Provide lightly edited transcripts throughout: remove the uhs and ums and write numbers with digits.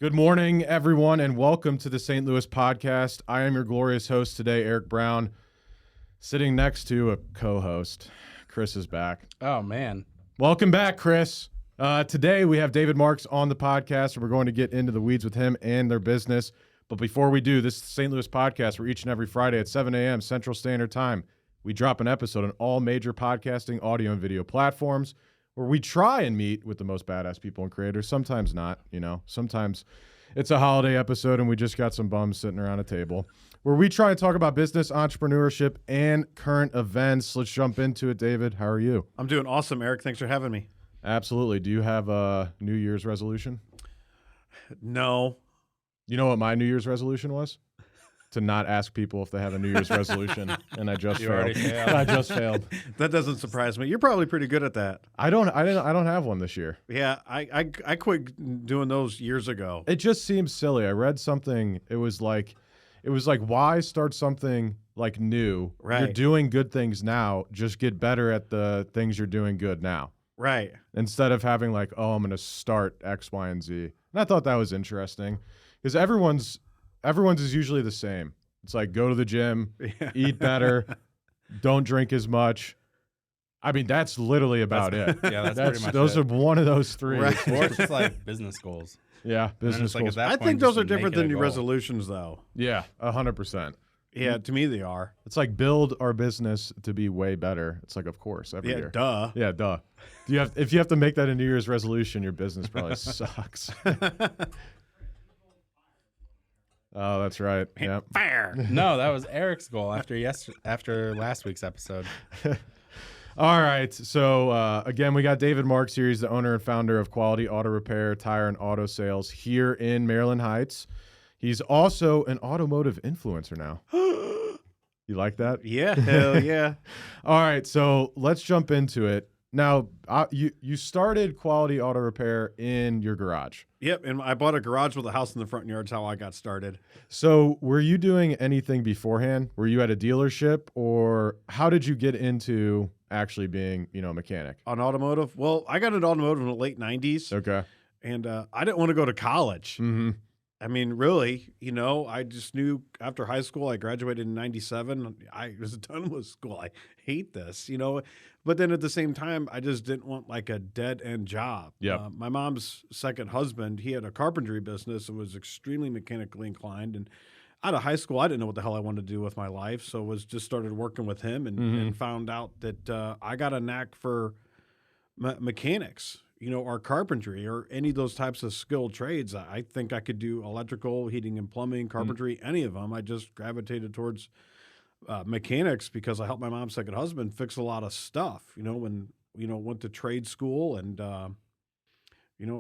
Good morning, everyone, and welcome to the St. Louis podcast. I am your glorious host today, Eric Brown. Sitting next to a co-host, Chris is back. Oh, man. Welcome back, Chris. Today we have David Marks on the podcast, and we're going to get into the weeds with him and their business. But before we do, this is the St. Louis podcast where each and every Friday at 7 a.m. Central Standard Time, we drop an episode on all major podcasting, audio, and video platforms where we try and meet with the most badass people and creators. Sometimes not, Sometimes it's a holiday episode and we just got some bums sitting around a table where we try and talk about business, entrepreneurship, and current events. Let's jump into it, David. How are you? I'm doing awesome, Eric. Thanks for having me. Absolutely. Do you have a New Year's resolution? No. You know what my New Year's resolution was? To not ask people if they have a New Year's resolution, and I just failed. I just failed. That doesn't surprise me. You're probably pretty good at that. I don't have one this year. Yeah, I quit doing those years ago. It just seems silly. I read something. It was like, why start something like new? Right. You're doing good things now. Just get better at the things you're doing good now. Right. Instead of having like, oh, I'm going to start X, Y, and Z. And I thought that was interesting because everyone's is usually the same. It's like go to the gym, eat better, don't drink as much. I mean, that's literally about it. Yeah, that's pretty much those it. are one of those three. Right. Or it's just like business goals. Yeah, business like goals. at that I point, think those just are different make it than a your goal. resolutions, though. Yeah, 100%. Yeah, to me they are. It's like build our business to be way better. It's like, of course, every year. Duh. Yeah, duh. If you have to make that a New Year's resolution, your business probably sucks. Oh, that's right. Yeah. Fair. No, that was Eric's goal after last week's episode. All right. So, again, we got David Marks here. He's the owner and founder of Quality Auto Repair, Tire, and Auto Sales here in Maryland Heights. He's also an automotive influencer now. You like that? Yeah, hell yeah. All right. So let's jump into it. Now, you started Quality Auto Repair in your garage. Yep, and I bought a garage with a house in the front yard. That's how I got started. So were you doing anything beforehand? Were you at a dealership, or how did you get into actually being, a mechanic? On automotive? Well, I got into automotive in the late 90s, Okay. and I didn't want to go to college. Mm-hmm. I mean, really, I just knew after high school, I graduated in 97. I was done with school. I hate this, But then at the same time, I just didn't want like a dead end job. Yep. My mom's second husband, he had a carpentry business and was extremely mechanically inclined. And out of high school, I didn't know what the hell I wanted to do with my life. So was just started working with him and found out that I got a knack for mechanics. Or carpentry or any of those types of skilled trades. I think I could do electrical, heating and plumbing, carpentry, any of them. I just gravitated towards mechanics because I helped my mom's second husband fix a lot of stuff, when, went to trade school and,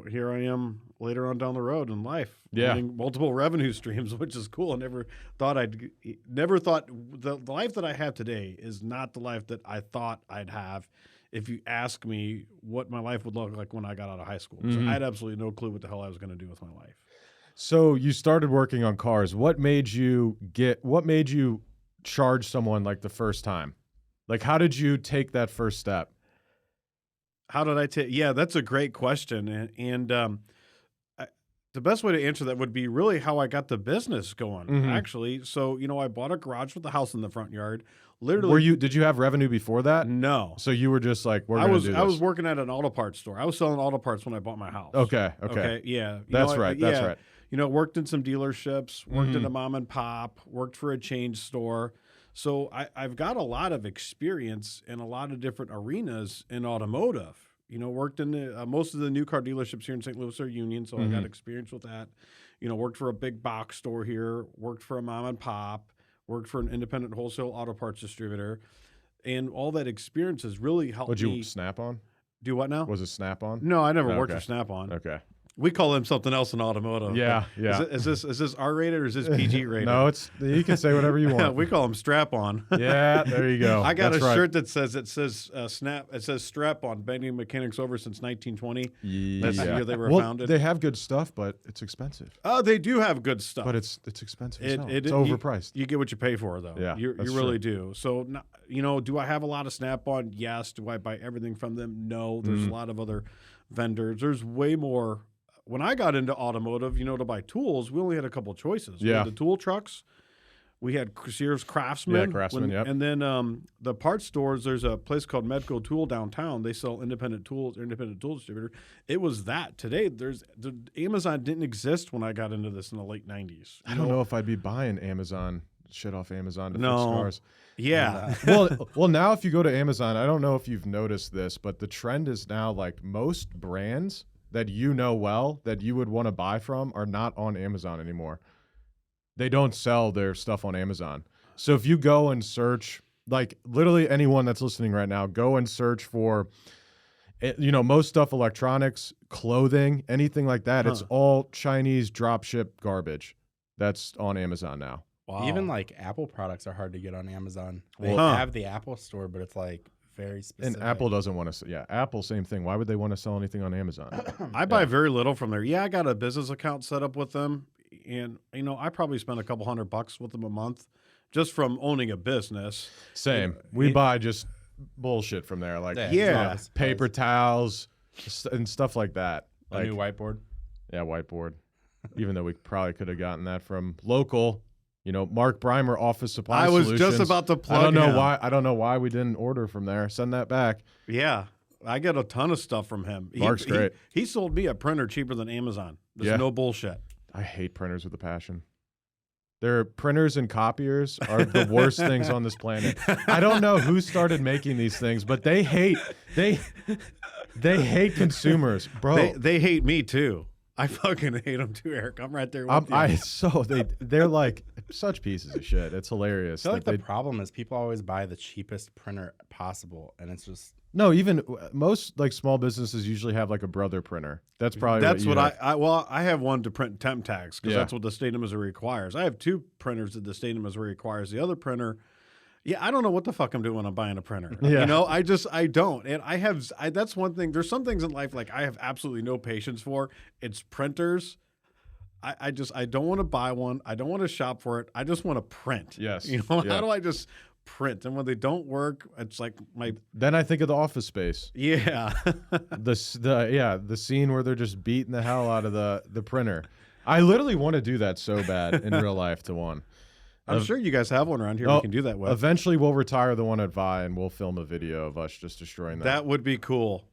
here I am later on down the road in life, getting multiple revenue streams, which is cool. I never thought the life that I have today is not the life that I thought I'd have. If you ask me what my life would look like when I got out of high school. So I had absolutely no clue what the hell I was going to do with my life. So you started working on cars. What made you charge someone like the first time? Like, how did you take that first step? How did I take? Yeah, that's a great question. And the best way to answer that would be really how I got the business going, actually. So, I bought a garage with a house in the front yard. Literally. Did you have revenue before that? No. So you were just like, we're going to do this. I was working at an auto parts store. I was selling auto parts when I bought my house. Okay. Yeah. That's right. Worked in some dealerships, worked in a mom and pop, worked for a chain store. So I've got a lot of experience in a lot of different arenas in automotive. Worked in most of the new car dealerships here in St. Louis are union, so I got experience with that. Worked for a big box store here, worked for a mom and pop, worked for an independent wholesale auto parts distributor, and all that experience has really helped me. Would you Snap-on? Do what now? Was it Snap-on? No, I never worked for Snap-on. Okay. We call them something else in automotive. Yeah. Is this R-rated or is this PG rated? No, you can say whatever you want. We call them strap-on. Yeah, there you go. I got That's a shirt that says strap-on, bending mechanics over since 1920. That's the year they were founded. They have good stuff, but it's expensive. Oh, they do have good stuff. But it's expensive. It's overpriced. You get what you pay for, though. Yeah, you really do. So, do I have a lot of Snap-on? Yes. Do I buy everything from them? No. There's a lot of other vendors. There's way more when I got into automotive, to buy tools, we only had a couple choices. We Yeah. had the tool trucks. We had Sears Craftsman. Yeah, Craftsman, yep. And then the parts stores, there's a place called Medco Tool downtown. They sell independent tools, independent tool distributor. It was that. Today, Amazon didn't exist when I got into this in the late 90s. I don't know if I'd be buying Amazon shit off Amazon to fix No. cars. Yeah. Well, now if you go to Amazon, I don't know if you've noticed this, but the trend is now like most brands that well that you would want to buy from are not on Amazon anymore. They don't sell their stuff on Amazon. So if you go and search, like literally anyone that's listening right now, go and search for, most stuff, electronics, clothing, anything like that. It's all Chinese dropship garbage that's on Amazon now. Wow. Even like Apple products are hard to get on Amazon. They Huh. have the Apple store, but it's like very specific. And Apple doesn't want to. Yeah, Apple, same thing. Why would they want to sell anything on Amazon? I buy very little from there. Yeah, I got a business account set up with them. And, I probably spend a couple $100 with them a month just from owning a business. Same. We buy just bullshit from there, like Yeah. paper towels and stuff like that. A Like new whiteboard. yeah, whiteboard. Even though we probably could have gotten that from local, Mark Breimer, Office Supply I was Solutions. just about to plug I don't know him. why. I don't know why we didn't order from there. Send that back. Yeah. I get a ton of stuff from him. Mark's great. He sold me a printer cheaper than Amazon. There's Yeah. no bullshit. I hate printers with a passion. Their printers and copiers are the worst things on this planet. I don't know who started making these things, but they hate consumers, bro. They hate me too. I fucking hate them too, Eric. I'm right there with you. They're like such pieces of shit. It's hilarious. I feel like the they, problem is people always buy the cheapest printer possible, and it's just no, even most like small businesses usually have like a brother printer. That's probably That's what have. I have one to print temp tags because Yeah. that's what the state of Missouri requires. I have two printers that the state of Missouri requires. The other printer, I don't know what the fuck I'm doing when I'm buying a printer. Yeah. I don't. And that's one thing. There's some things in life like I have absolutely no patience for. It's printers. I don't want to buy one. I don't want to shop for it. I just want to print. Yes. Yeah. Yeah. How do I just print? And when they don't work, it's like Then I think of the Office Space. yeah. The scene where they're just beating the hell out of the printer. I literally want to do that so bad in real life to one. I'm sure you guys have one around here we can do that with. Eventually, we'll retire the one at Vi and we'll film a video of us just destroying that. That would be cool.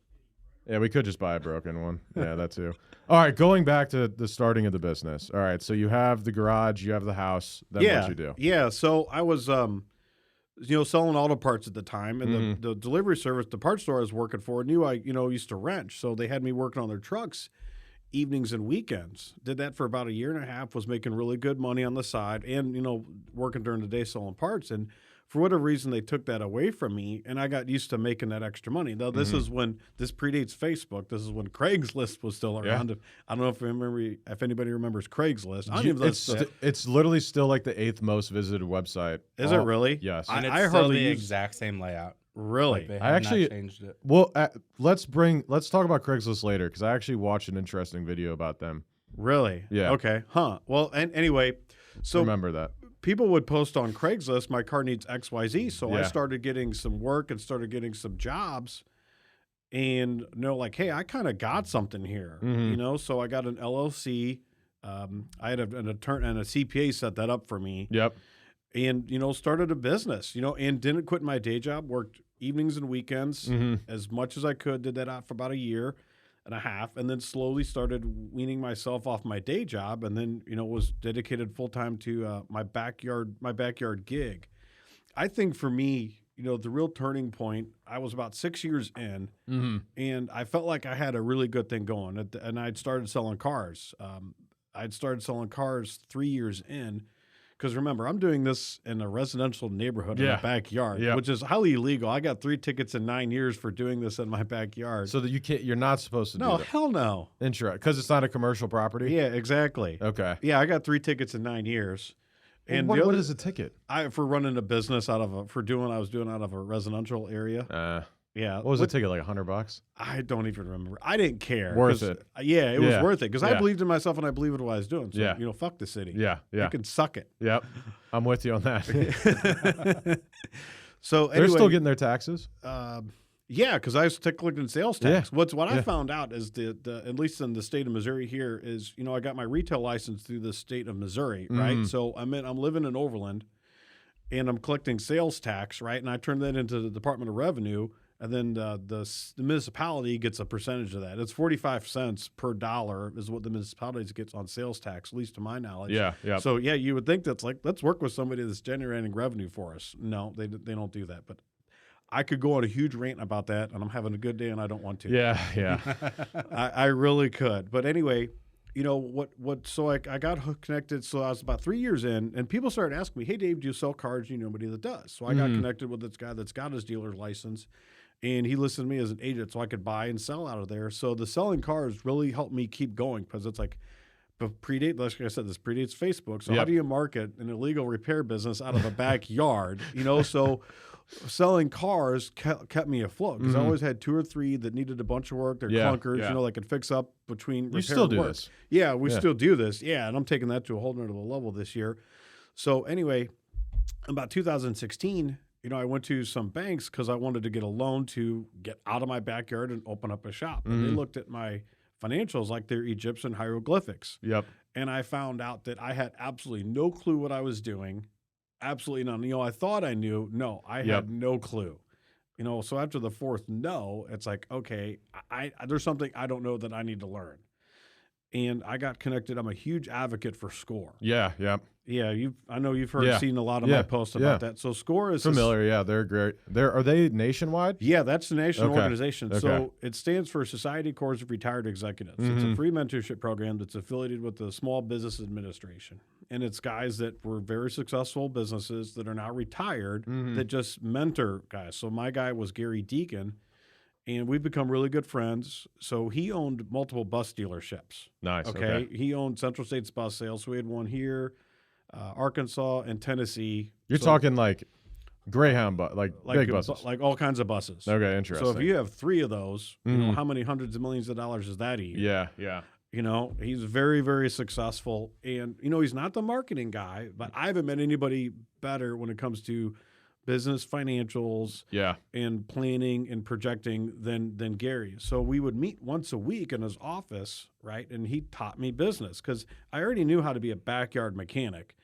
Yeah, we could just buy a broken one. Yeah, that too. All right, going back to the starting of the business. All right, so you have the garage, you have the house. Then what you do? Yeah. So I was, selling auto parts at the time, and the delivery service, the parts store I was working for, knew I, used to wrench, so they had me working on their trucks evenings and weekends. Did that for about a year and a half. Was making really good money on the side, and working during the day selling parts. And for whatever reason, they took that away from me, and I got used to making that extra money. Though this is when this predates Facebook. This is when Craigslist was still around. I don't know if anybody remembers Craigslist. I don't even It's literally still like the 8th most visited website. Is it really? Yes. and it's I still hardly the use- exact same layout. Really? Like they I have actually- not changed it. Well, let's talk about Craigslist later because I actually watched an interesting video about them. Really? Yeah. Okay. Huh. Well, and anyway, so Remember that. people would post on Craigslist, my car needs XYZ. So I Yeah. started getting some work and started getting some jobs. And like, hey, I kind of got something here, So I got an LLC. I had an attorney and a CPA set that up for me. Yep. And started a business, and didn't quit my day job. Worked evenings and weekends as much as I could. Did that out for about a year and a half, and then slowly started weaning myself off my day job, and then was dedicated full time to my backyard gig. I think for me, the real turning point, I was about 6 years in, and I felt like I had a really good thing going, and I'd started selling cars. I'd started selling cars 3 years in. Because remember, I'm doing this in a residential neighborhood in my backyard, which is highly illegal. I got 3 tickets in 9 years for doing this in my backyard. So that you're not supposed to do No, that. hell no. Because it's not a commercial property? Yeah, exactly. Okay. Yeah, I got 3 tickets in 9 years. And what the other, is a ticket? for running a business out of I was doing out of a residential area. Yeah. What was the ticket, like $100? I don't even remember. I didn't care. Worth it. Yeah, it was Yeah. worth it because I Yeah. believed in myself and I believed in what I was doing. So, Yeah. fuck the city. Yeah, yeah. You can suck it. Yep. I'm with you on that. So They're anyway, still getting their taxes? Yeah, because I was collecting sales tax. Yeah. What I Yeah. found out is the at least in the state of Missouri here is, I got my retail license through the state of Missouri, right? So I'm living in Overland, and I'm collecting sales tax, right? And I turn that into the Department of Revenue, and then the municipality gets a percentage of that. It's 45 cents per dollar is what the municipality gets on sales tax, at least to my knowledge. Yeah. Yeah. So yeah, you would think that's like, let's work with somebody that's generating revenue for us. No, they don't do that. But I could go on a huge rant about that, and I'm having a good day, and I don't want to. Yeah. Yeah. I really could. But anyway, so I got connected. So I was about 3 years in, and people started asking me, hey, Dave, do you sell cars? You know anybody that does? So I got connected with this guy that's got his dealer's license, and he listed me as an agent so I could buy and sell out of there. So the selling cars really helped me keep going because it's like, like I said, this predates Facebook. So how do you market an illegal repair business out of a backyard? So selling cars kept me afloat because I always had 2 or 3 that needed a bunch of work. They're clunkers, that could fix up between repair You still and do work. this. Yeah, we still do this. Yeah, and I'm taking that to a whole nother level this year. So anyway, about 2016, I went to some banks because I wanted to get a loan to get out of my backyard and open up a shop. And they looked at my financials like they're Egyptian hieroglyphics. Yep. And I found out that I had absolutely no clue what I was doing. Absolutely none. I thought I knew. No, I had no clue. So after the 4th no, it's like, okay, there's something I don't know that I need to learn. And I got connected. I'm a huge advocate for SCORE. Yeah. Yeah. Yeah, I know you've seen a lot of my posts about that. So SCORE is Familiar. Yeah. They're great. Are they nationwide? Yeah, that's the national organization. Okay. So it stands for Society Corps of Retired Executives. It's a free mentorship program that's affiliated with the Small Business Administration. And it's guys that were very successful businesses that are now retired that just mentor guys. So my guy was Gary Deacon, and we've become really good friends. So he owned multiple bus dealerships. Nice. Okay. He owned Central States Bus Sales. So we had one here, Arkansas, and Tennessee. You're talking like Greyhound, like big buses. Like all kinds of buses. Okay, interesting. So if you have 3 of those, how many hundreds of millions of dollars is that a year? Yeah, yeah. He's very, very successful. And, he's not the marketing guy, but I haven't met anybody better when it comes to business financials and planning and projecting than Gary. So we would meet once a week in his office, right? And he taught me business because I already knew how to be a backyard mechanic.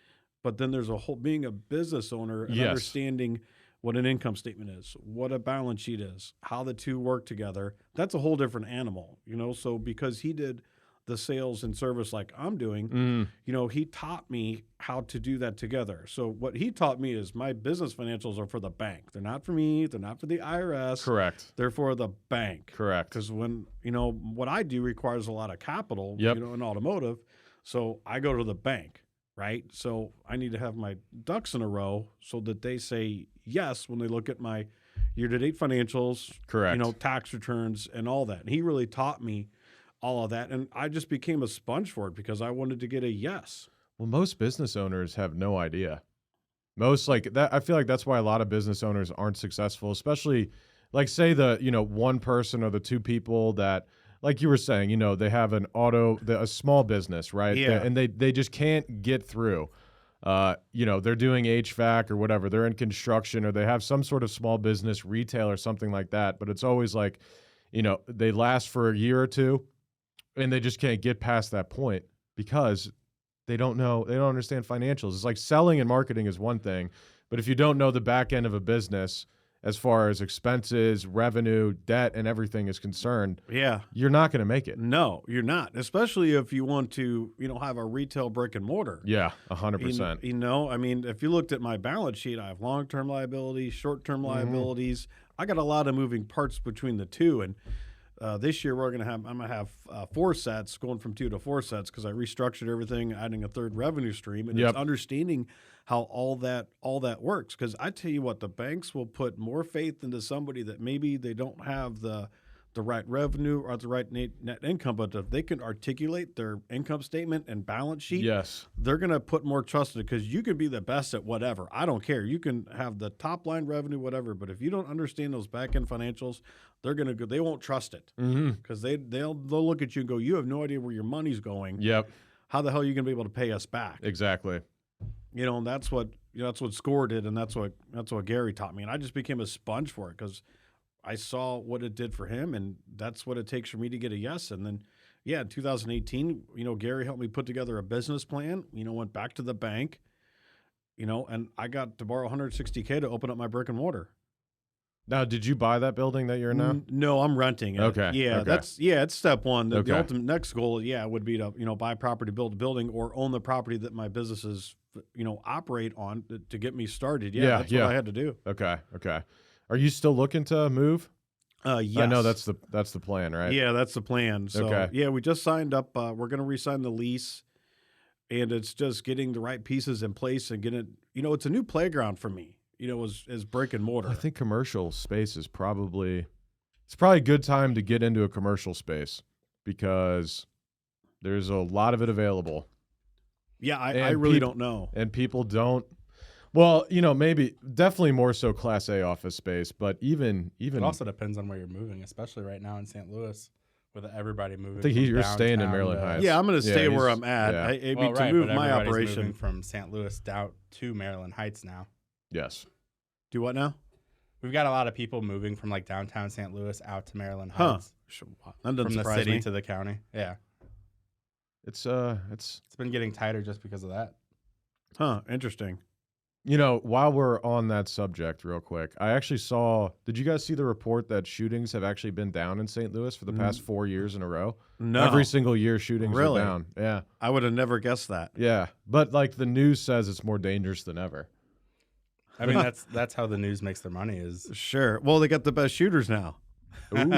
But then there's a whole being a business owner and understanding what an income statement is, what a balance sheet is, how the two work together. That's a whole different animal, So because he did the sales and service like I'm doing, he taught me how to do that together. So what he taught me is my business financials are for the bank. They're not for me. They're not for the IRS. Correct. They're for the bank. Correct. Because when, what I do requires a lot of capital, Yep. in automotive. So I go to the bank, right? So I need to have my ducks in a row so that they say yes when they look at my year-to-date financials, Correct. Tax returns and all that. And he really taught me all of that. And I just became a sponge for it because I wanted to get a yes. Well, most business owners have no idea. Most like that. I feel like that's why a lot of business owners aren't successful, especially like say the, one person or the 2 people that, like you were saying, they have a small business, right? Yeah. And they just can't get through. They're doing HVAC or whatever. They're in construction or they have some sort of small business, retail or something like that. But it's always like, they last for a year or 2 and they just can't get past that point because they don't understand financials. It's like selling and marketing is one thing, but if you don't know the back end of a business, as far as expenses, revenue, debt, and everything is concerned, you're not going to make it. No, you're not, especially if you want to, have a retail brick and mortar. Yeah, 100%. If you looked at my balance sheet, I have long-term liabilities, short-term liabilities. I got a lot of moving parts between the two, and this year I'm gonna have 4 sets, going from 2 to 4 sets because I restructured everything, adding a 3rd revenue stream, and it's understanding how all that works. Because I tell you what, the banks will put more faith into somebody that maybe they don't have the right revenue or the right net income, but if they can articulate their income statement and balance sheet, they're going to put more trust in it because you can be the best at whatever. I don't care. You can have the top line revenue, whatever, but if you don't understand those back end financials, they won't trust it because they'll look at you and go, you have no idea where your money's going. Yep. How the hell are you going to be able to pay us back? Exactly. And that's what SCORE did, and that's what Gary taught me, and I just became a sponge for it because I saw what it did for him, and that's what it takes for me to get a yes. And then, yeah, in 2018, Gary helped me put together a business plan. Went back to the bank, and I got to borrow $160K to open up my brick and mortar. Now, did you buy that building that you're in now? No, I'm renting it. Okay. Yeah, okay. it's step one. The ultimate next goal, would be to buy property, build a building, or own the property that my businesses operate on to get me started. That's what I had to do. Okay. Are you still looking to move? Yes. I know that's the plan, right? Yeah, that's the plan. So we just signed up. We're going to re-sign the lease, and it's just getting the right pieces in place and getting it. It's a new playground for me. As brick and mortar. I think commercial space is probably a good time to get into a commercial space because there's a lot of it available. Yeah, I really don't know. And people don't. Well, maybe definitely more so Class A office space, but even it also depends on where you're moving, especially right now in St. Louis with everybody moving. I think you're staying in Maryland Heights. Yeah, I'm going to stay where I'm at. Yeah. To move my operation moving from St. Louis down to Maryland Heights now. Yes. Do what now? We've got a lot of people moving from like downtown St. Louis out to Maryland Heights. That doesn't from the surprise city me. to the county. Yeah. It's been getting tighter just because of that. Huh, interesting. While we're on that subject real quick, I actually saw, did you guys see the report that shootings have actually been down in St. Louis for the past 4 years in a row? No. Every single year shootings Really? are down. Yeah. I would have never guessed that. Yeah. But like the news says it's more dangerous than ever. I mean, that's how the news makes their money is. Sure. Well, they got the best shooters now. Ooh.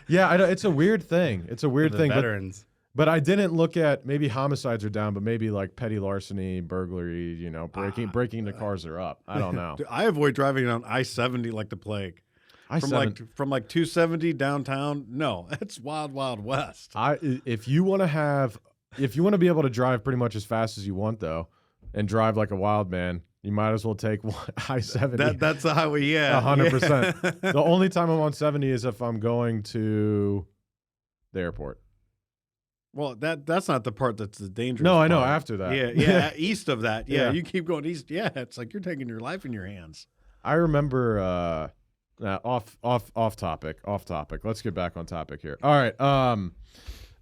Yeah, I know, it's a weird thing. It's a weird The thing. veterans. But I didn't look at, maybe homicides are down, but maybe like petty larceny, burglary, breaking into cars are up. I don't know. Dude, I avoid driving on I-70 like the plague. From like 270 downtown. No, it's wild, wild west. If you want to be able to drive pretty much as fast as you want though, and drive like a wild man, you might as well take I-70. That's the highway, yeah. 100%. The only time I'm on 70 is if I'm going to the airport. Well, that's not the part that's the dangerous No, I know, part. after that. Yeah, east of that. Yeah, Yeah. you keep going east. Yeah, it's like you're taking your life in your hands. I remember off topic. Let's get back on topic here. All right.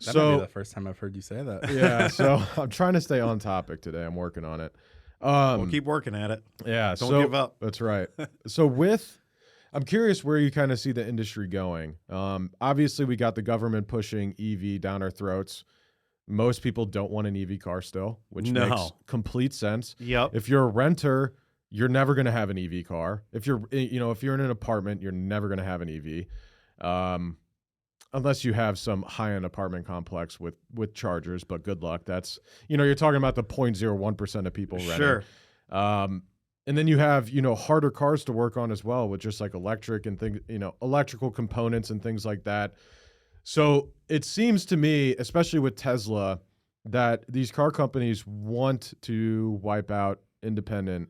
That might be the first time I've heard you say that. Yeah, so I'm trying to stay on topic today. I'm working on it. We'll keep working at it. Yeah, Don't give up. That's right. So I'm curious where you kind of see the industry going. Obviously, we got the government pushing EV down our throats. Most people don't want an EV car still, which makes complete sense. Yep. If you're a renter, you're never going to have an EV car. If you're in an apartment, you're never going to have an EV. Unless you have some high-end apartment complex with chargers, but good luck. That's, you're talking about the 0.01% of people renting. Sure. And then you have, harder cars to work on as well with just like electric and things, electrical components and things like that. So it seems to me, especially with Tesla, that these car companies want to wipe out independent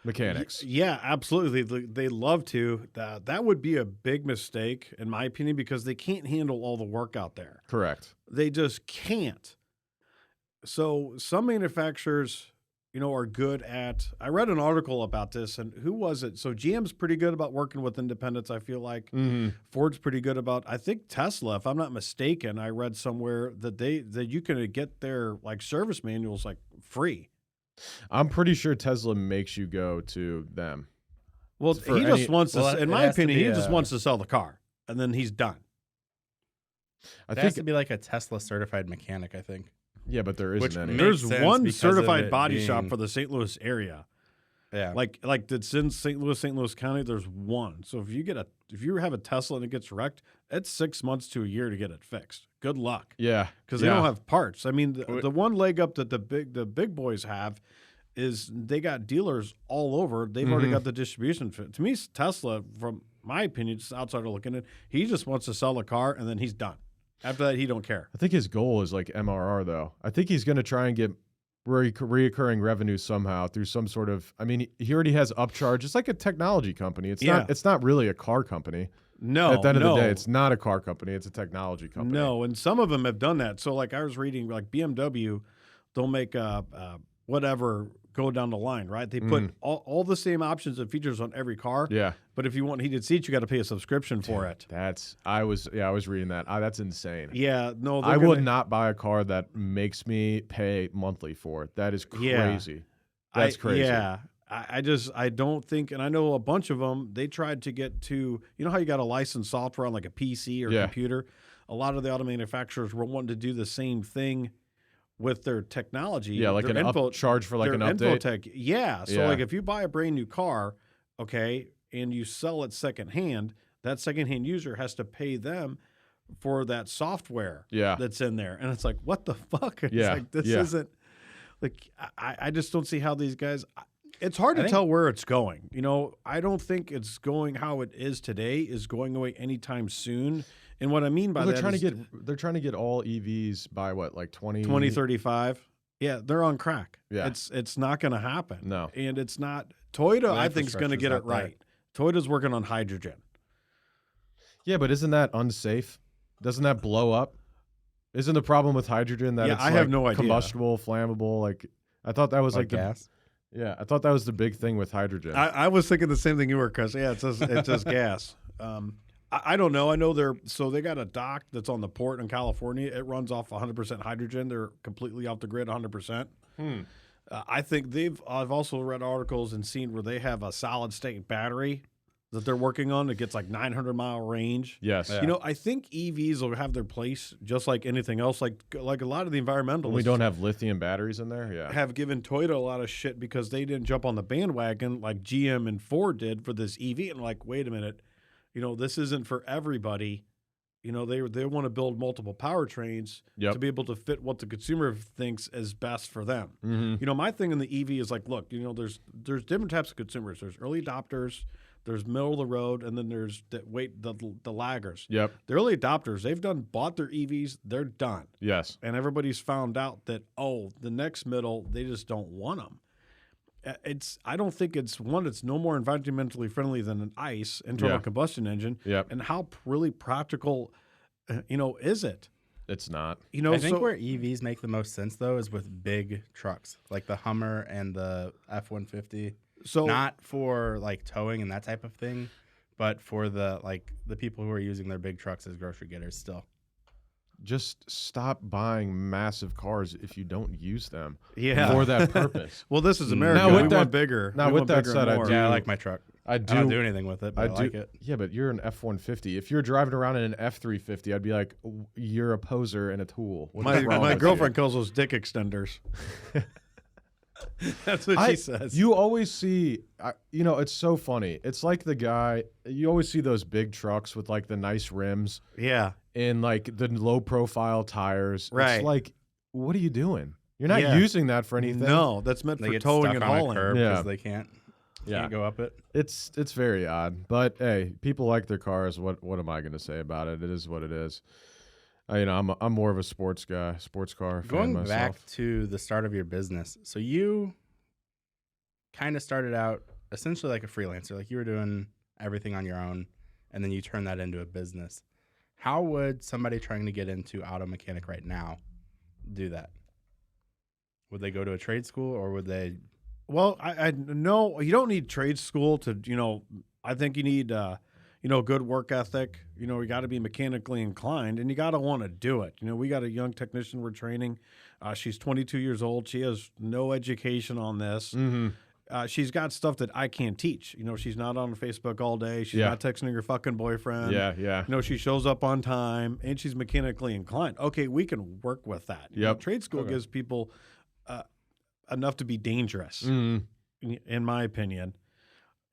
mechanics. Yeah, absolutely. They love to. That would be a big mistake, in my opinion, because they can't handle all the work out there. Correct. They just can't. So some manufacturers, are good at. I read an article about this, and who was it? So GM's pretty good about working with independents, I feel like. Mm-hmm. Ford's pretty good about. I think Tesla, if I'm not mistaken, I read somewhere that you can get their like service manuals like free. I'm pretty sure Tesla makes you go to them. Well, he just wants to, in my opinion, he just wants to sell the car, and then he's done. It has to be like a Tesla certified mechanic, I think. Yeah, but there isn't any. There's one certified body shop for the St. Louis area. Yeah, like that's in St. Louis County. There's one. So if you have a Tesla and it gets wrecked, it's 6 months to a year to get it fixed. Good luck. Yeah, because they don't have parts. I mean, the one leg up that the big boys have is they got dealers all over. They've already got the distribution. To me, Tesla, from my opinion, just outsider looking at, he just wants to sell a car and then he's done. After that, he don't care. I think his goal is like MRR, though. I think he's going to try and get reoccurring revenue somehow through some sort of. I mean, he already has upcharge. It's like a technology company. It's not really a car company. No. At the end of the day, it's not a car company. It's a technology company. No, and some of them have done that. So, like I was reading, like BMW, they'll make whatever go down the line, right? They put all the same options and features on every car. Yeah. But if you want heated seats, you got to pay a subscription for it. I was reading that. That's insane. Yeah, no, I would not buy a car that makes me pay monthly for it. That is crazy. That's crazy. Yeah. I don't think, and I know a bunch of them, they tried to get to, you know how you got to license software on like a PC or computer? A lot of the auto manufacturers were wanting to do the same thing with their technology. Yeah, like an charge for like an update. Infotech. Yeah. So like if you buy a brand new car, okay, and you sell it secondhand, that secondhand user has to pay them for that software that's in there. And it's like, what the fuck? It's like, this isn't, like, I just don't see how these guys, it's hard to tell where it's going. You know, I don't think it's going how it is today is going away anytime soon. And what I mean by that is they're trying to get all EVs by what, like 2035. Yeah, they're on crack. Yeah. It's not going to happen. No. And it's not Toyota, I think, is going to get it right. Toyota's working on hydrogen. Yeah, but isn't that unsafe? Doesn't that blow up? Isn't the problem with hydrogen that it's I have no idea. Combustible, flammable? Like, I thought that was like gas. Yeah, I thought that was the big thing with hydrogen. I was thinking the same thing you were, Chris. Yeah, it's just gas. I don't know. I know they got a dock that's on the port in California. It runs off 100% hydrogen. They're completely off the grid 100%. I think I've also read articles and seen where they have a solid state battery that they're working on that gets like 900-mile range. Yes. Yeah. You know, I think EVs will have their place just like anything else. Like a lot of the environmentalists. We don't have lithium batteries in there. Yeah. Have given Toyota a lot of shit because they didn't jump on the bandwagon like GM and Ford did for this EV. And like, wait a minute, you know, this isn't for everybody. You know, they want to build multiple powertrains to be able to fit what the consumer thinks is best for them. You know, my thing in the EV is like, look, you know, there's different types of consumers. There's early adopters, there's middle of the road, and then there's the laggers. Yep. The early adopters, bought their EVs, they're done. Yes. And everybody's found out that, the next middle, they just don't want them. I don't think it's no more environmentally friendly than an ICE, internal combustion engine. Yep. And how really practical, is it? It's not. You know, I think where EVs make the most sense though is with big trucks like the Hummer and the F-150. So not for like towing and that type of thing, but for the people who are using their big trucks as grocery getters still. Just stop buying massive cars if you don't use them for that purpose. Well, this is America. Now, with we that, want bigger. Now, with that said, I like my truck. I don't do anything with it, but I like it. Yeah, but you're an F-150. If you're driving around in an F-350, I'd be like, you're a poser and a tool. My girlfriend calls those dick extenders. That's what she says. You always see, it's so funny. It's like the guy, you always see those big trucks with like the nice rims. Yeah. And like the low profile tires. Right. It's like, what are you doing? You're not using that for anything. No, that's meant for towing and hauling. Because they can't go up it. It's very odd. But hey, people like their cars. What am I going to say about it? It is what it is. I'm more of a sports guy, sports car fan Going myself. back to the start of your business, so you kind of started out essentially like a freelancer, like you were doing everything on your own, and then you turned that into a business. How would somebody trying to get into auto mechanic right now do that? Would they go to a trade school or would they? Well, I no, you don't need trade school to, I think you need, good work ethic. You got to be mechanically inclined and you got to want to do it. We got a young technician we're training. She's 22 years old. She has no education on this. Mm-hmm. She's got stuff that I can't teach. She's not on Facebook all day. She's not texting her fucking boyfriend. Yeah. She shows up on time and she's mechanically inclined. Okay, we can work with that. Yep. Trade school gives people enough to be dangerous, in my opinion.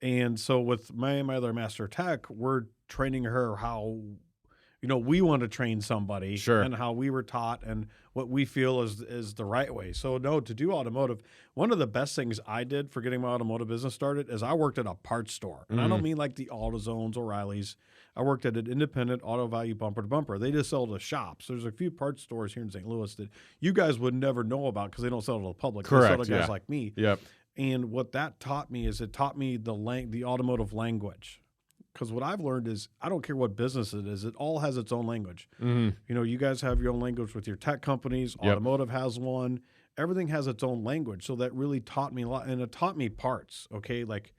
And so with my other master tech, we're training her how, we want to train somebody and how we were taught and what we feel is the right way. So no, to do automotive, one of the best things I did for getting my automotive business started is I worked at a parts store. And I don't mean like the AutoZones, O'Reilly's. I worked at an independent auto value bumper to bumper. They just sell to shops. There's a few parts stores here in St. Louis that you guys would never know about because they don't sell to the public. Correct. They sell to guys like me. Yep. And what that taught me is it taught me the automotive language. Because what I've learned is I don't care what business it is. It all has its own language. Mm-hmm. You guys have your own language with your tech companies. Automotive has one. everything has its own language. So that really taught me a lot, and it taught me parts. Okay, like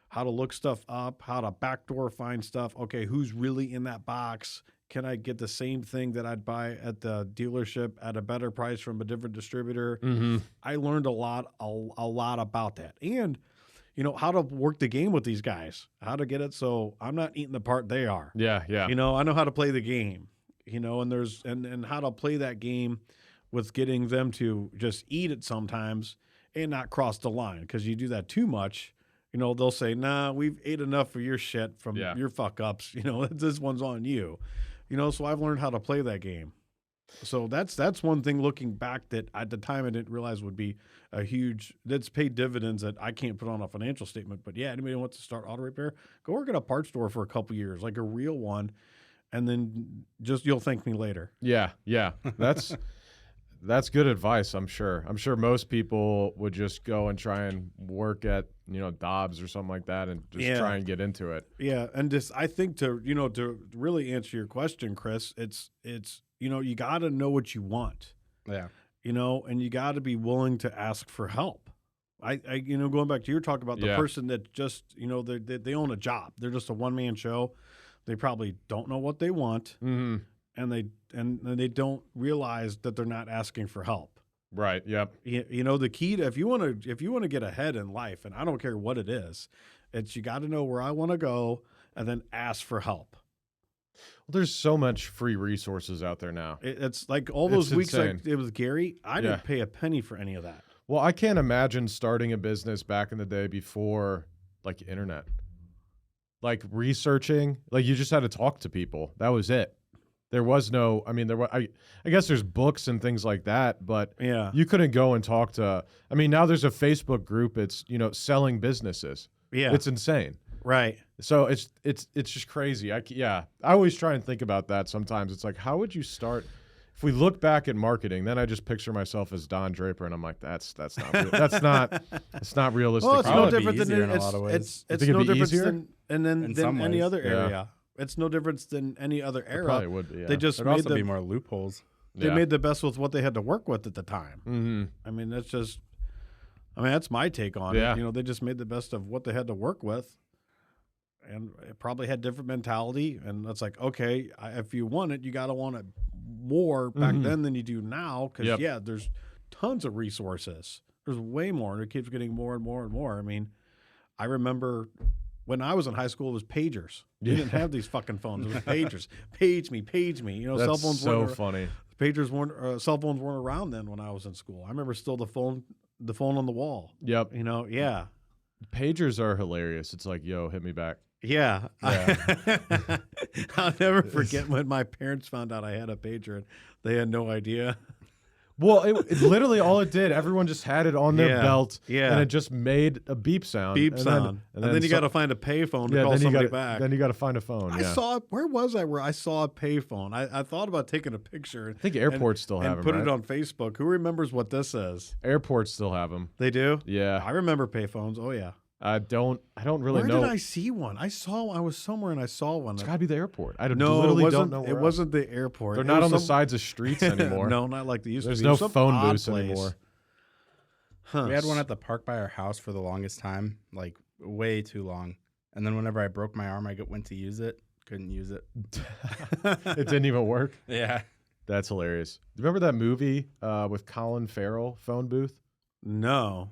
how to look stuff up, how to backdoor find stuff. Okay, who's really in that box? Can I get the same thing that I'd buy at the dealership at a better price from a different distributor? Mm-hmm. I learned a lot about that, and how to work the game with these guys, how to get it so I'm not eating the part they are. Yeah, yeah. I know how to play the game. And how to play that game with getting them to just eat it sometimes and not cross the line, because you do that too much. They'll say, "Nah, we've ate enough of your shit from your fuck ups. This one's on you." So I've learned how to play that game. So that's one thing looking back that at the time I didn't realize would be that's paid dividends that I can't put on a financial statement. But yeah, anybody who wants to start auto repair, go work at a parts store for a couple years, like a real one, and then you'll thank me later. Yeah, yeah. That's good advice, I'm sure. I'm sure most people would just go and try and work at, Dobbs or something like that and just try and get into it. Yeah, and I think to really answer your question, Chris, it's you got to know what you want. Yeah. And you got to be willing to ask for help. I going back to your talk about the person that just, they own a job. They're just a one-man show. They probably don't know what they want. Mm-hmm. And they don't realize that they're not asking for help. Right. Yep. The key to if you want to get ahead in life, and I don't care what it is, it's you got to know where I want to go and then ask for help. Well, there's so much free resources out there now. It's like all those weeks insane. like it was Gary. I didn't pay a penny for any of that. Well, I can't imagine starting a business back in the day before like internet, like researching, like you just had to talk to people. That was it. There was no, I guess there's books and things like that, but you couldn't go and talk to, now there's a Facebook group. It's, selling businesses. Yeah. It's insane. Right. So it's just crazy. I always try and think about that sometimes. It's like, how would you start? If we look back at marketing, then I just picture myself as Don Draper, and I'm like, that's not real. It's not realistic. Well, it's no different than in a lot of ways. It's no different than any ways. other area. It's no difference than any other era. It probably would be. Yeah. They just There'd also be more loopholes. They made the best with what they had to work with at the time. Mm-hmm. That's my take on it. They just made the best of what they had to work with, and it probably had different mentality. And it's like, okay, if you want it, you got to want it more back then than you do now. Because there's tons of resources. There's way more, and it keeps getting more and more and more. I remember when I was in high school, it was pagers. You didn't have these fucking phones. It was pagers. Page me. That's cell phones so funny. Pagers weren't. Cell phones weren't around then when I was in school. I remember still the phone on the wall. Yep. Yeah. Pagers are hilarious. It's like, yo, hit me back. Yeah. I'll never forget when my parents found out I had a pager and they had no idea. Well, it literally all it did, everyone just had it on their belt, and it just made a beep sound. And then you got to find a payphone to call somebody back. Then you got to find a phone. Where was I where I saw a payphone? I thought about taking a picture. I think airports still have them, put it on Facebook. Who remembers what this is? Airports still have them. They do? Yeah. I remember payphones. Oh, yeah. I don't really know. Where did I see one? I was somewhere and I saw one. It's got to be the airport. I don't know where. It wasn't the airport. They're not on the sides of streets anymore. No, not like they used to be. There's no phone booths anymore. Huh. We had one at the park by our house for the longest time, like way too long. And then whenever I broke my arm, I went to use it. Couldn't use it. It didn't even work? Yeah. That's hilarious. Do you remember that movie with Colin Farrell, Phone Booth? No.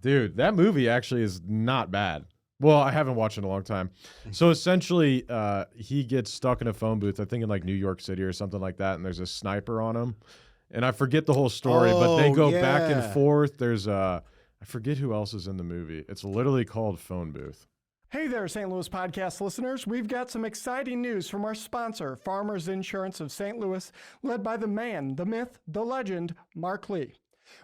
Dude, that movie actually is not bad. Well, I haven't watched it in a long time. So essentially, he gets stuck in a phone booth, I think in like New York City or something like that, and there's a sniper on him. And I forget the whole story, but they go back and forth. There's I forget who else is in the movie. It's literally called Phone Booth. Hey there, St. Louis podcast listeners. We've got some exciting news from our sponsor, Farmers Insurance of St. Louis, led by the man, the myth, the legend, Mark Lee.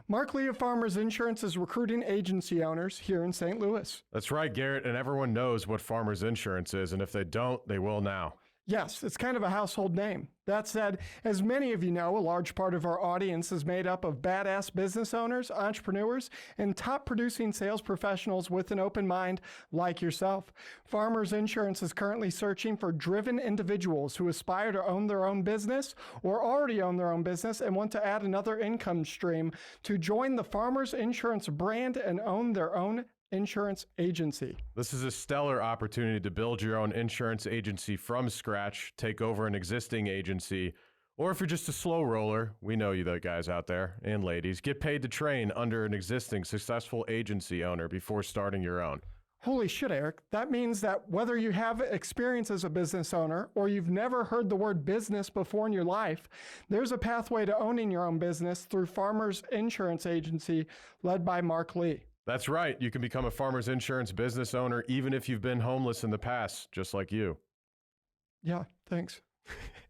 Mark Lee of Farmers Insurance is recruiting agency owners here in St. Louis. That's right, Garrett, and everyone knows what Farmers Insurance is, and if they don't, they will now. Yes, it's kind of a household name. That said, as many of you know, a large part of our audience is made up of badass business owners, entrepreneurs, and top producing sales professionals with an open mind like yourself. Farmers Insurance is currently searching for driven individuals who aspire to own their own business or already own their own business and want to add another income stream to join the Farmers Insurance brand and own their own insurance agency. This is a stellar opportunity to build your own insurance agency from scratch, take over an existing agency, or if you're just a slow roller, we know you, the guys out there and ladies, get paid to train under an existing successful agency owner before starting your own. Holy shit, Eric. That means that whether you have experience as a business owner or you've never heard the word business before in your life, there's a pathway to owning your own business through Farmers Insurance Agency led by Mark Lee. That's right. You can become a Farmers Insurance business owner even if you've been homeless in the past, just like you. Yeah, thanks.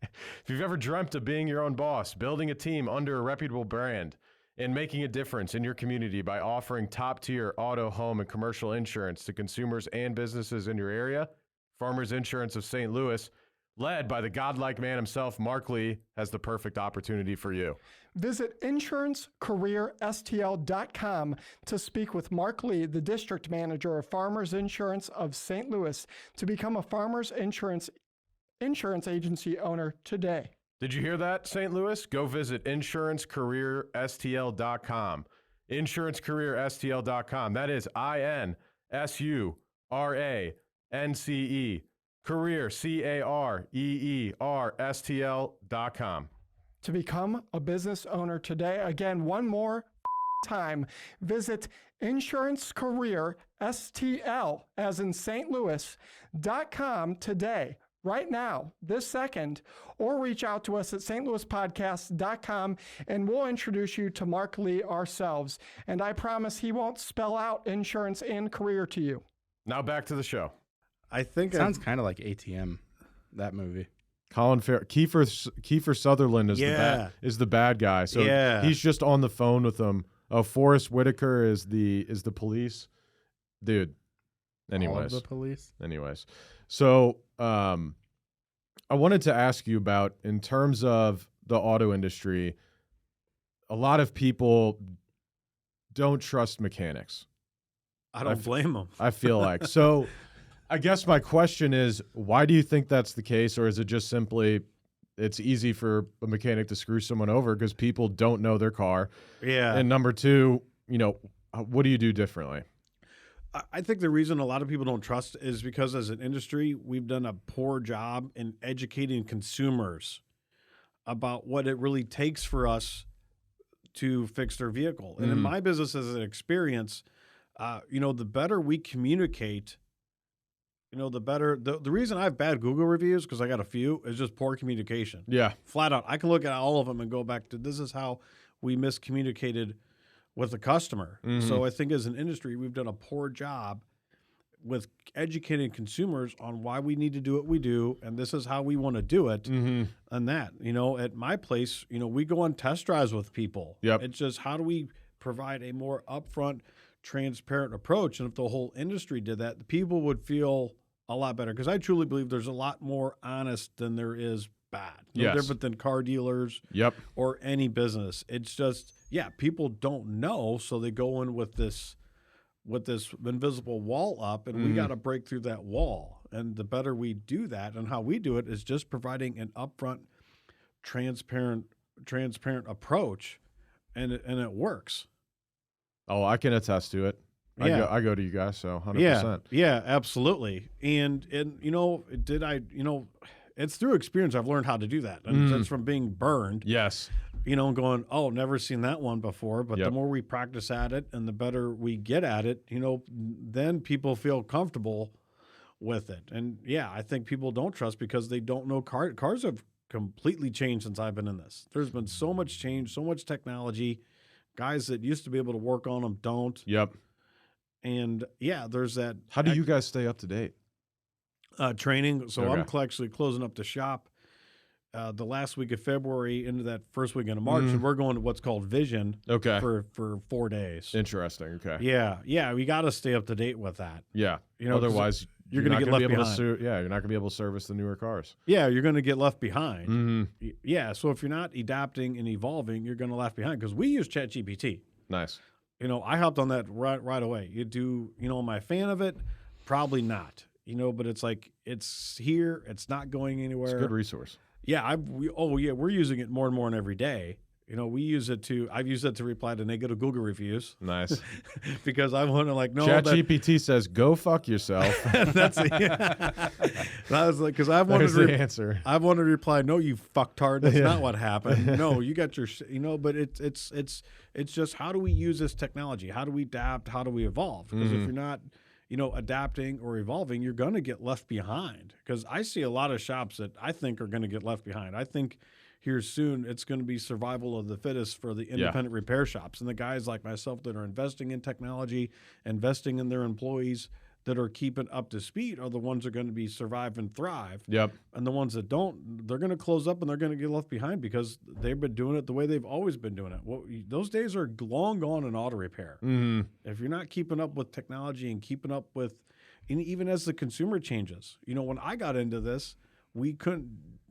If you've ever dreamt of being your own boss, building a team under a reputable brand, and making a difference in your community by offering top-tier auto, home, and commercial insurance to consumers and businesses in your area, Farmers Insurance of St. Louis, led by the godlike man himself, Mark Lee, has the perfect opportunity for you. Visit insurancecareerstl.com to speak with Mark Lee, the district manager of Farmers Insurance of St. Louis, to become a Farmers Insurance agency owner today. Did you hear that, St. Louis? Go visit insurancecareerstl.com. Insurancecareerstl.com. That is INSURANCE, career, CAREERSTL.com. To become a business owner today, again, one more time, visit insurancecareerstl, as in St. Louis.com today. Right now, this second, or reach out to us at stlouispodcast.com and we'll introduce you to Mark Lee ourselves. And I promise he won't spell out insurance and career to you. Now back to the show. I think Sounds kind of like ATM, that movie. Colin Kiefer Sutherland is the bad guy. So he's just on the phone with them. Forrest Whitaker is the police dude. Anyways, All of the police. Anyways, so I wanted to ask you about, in terms of the auto industry, a lot of people don't trust mechanics. I don't blame them. I feel like so. I guess my question is, why do you think that's the case? Or is it just simply it's easy for a mechanic to screw someone over because people don't know their car? Yeah. And number two, what do you do differently? I think the reason a lot of people don't trust is because as an industry, we've done a poor job in educating consumers about what it really takes for us to fix their vehicle. And in my business as an experience, the better we communicate, the better. The reason I have bad Google reviews, because I got a few, is just poor communication. Yeah. Flat out. I can look at all of them and go back to, this is how we miscommunicated with the customer. So I think as an industry, we've done a poor job with educating consumers on why we need to do what we do, and this is how we want to do it. And that, at my place, we go on test drives with people. Yep. It's just, how do we provide a more upfront, transparent approach? And if the whole industry did that, the people would feel a lot better, because I truly believe there's a lot more honest than there is bad. No different than car dealers or any business. It's just, people don't know, so they go in with this invisible wall up, and we got to break through that wall. And the better we do that, and how we do it, is just providing an upfront, transparent approach, and it works. Oh, I can attest to it. Yeah. I go to you guys, so 100%. Yeah, absolutely. And it's through experience I've learned how to do that. And it's from being burned. Yes. Going, never seen that one before. But the more we practice at it and the better we get at it, then people feel comfortable with it. And I think people don't trust because they don't know cars have completely changed since I've been in this. There's been so much change, so much technology. Guys that used to be able to work on them don't. Yep. And there's that. How do you guys stay up to date? Training. So Okay. I'm actually closing up the shop the last week of February into that first weekend of March, and we're going to what's called Vision. Okay. For 4 days. Interesting. Okay. Yeah, we got to stay up to date with that. Yeah. 'Cause Otherwise, you're going to get left behind. You're not going to be able to service the newer cars. Yeah, you're going to get left behind. Mm-hmm. Yeah, so if you're not adapting and evolving, you're going to left behind because we use ChatGPT. Nice. I hopped on that right away. Am I a fan of it? Probably not. But it's like it's here. It's not going anywhere. It's a good resource. Yeah, we're using it more and more every day. I've used it to reply to negative Google reviews. Nice. Because I want to ChatGPT says, "Go fuck yourself." That's it. And I was like, because I've wanted the answer. I've wanted to reply, "No, you fucktard. That's not what happened. No, you got your, But it's just how do we use this technology? How do we adapt? How do we evolve? Because if you're not, adapting or evolving, you're going to get left behind. Because I see a lot of shops that I think are going to get left behind. I think here soon, it's going to be survival of the fittest for the independent repair shops. And the guys like myself that are investing in technology, investing in their employees that are keeping up to speed are the ones that are going to be survive and thrive. Yep. And the ones that don't, they're going to close up and they're going to get left behind because they've been doing it the way they've always been doing it. Those days are long gone in auto repair. Mm-hmm. If you're not keeping up with technology and keeping up with, and even as the consumer changes, when I got into this, we couldn't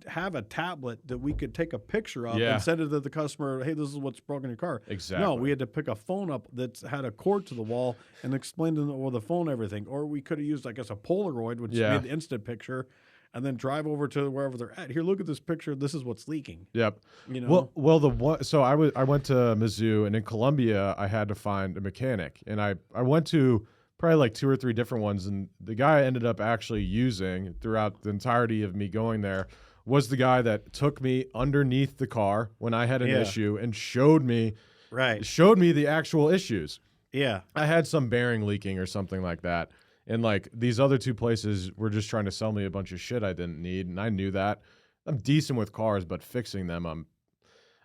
have a tablet that we could take a picture of and send it to the customer. Hey, this is what's broken in your car. Exactly. No, we had to pick a phone up that had a cord to the wall and explain to them over the phone everything. Or we could have used, I guess, a Polaroid, which made the instant picture, and then drive over to wherever they're at. Here, look at this picture. This is what's leaking. Yep. Well, so I went to Mizzou, and in Columbia, I had to find a mechanic, and I went to probably like 2 or 3 different ones, and the guy I ended up actually using throughout the entirety of me going there was the guy that took me underneath the car when I had an issue and showed me the actual issues. Yeah. I had some bearing leaking or something like that. And like these other 2 places were just trying to sell me a bunch of shit I didn't need, and I knew that. I'm decent with cars, but fixing them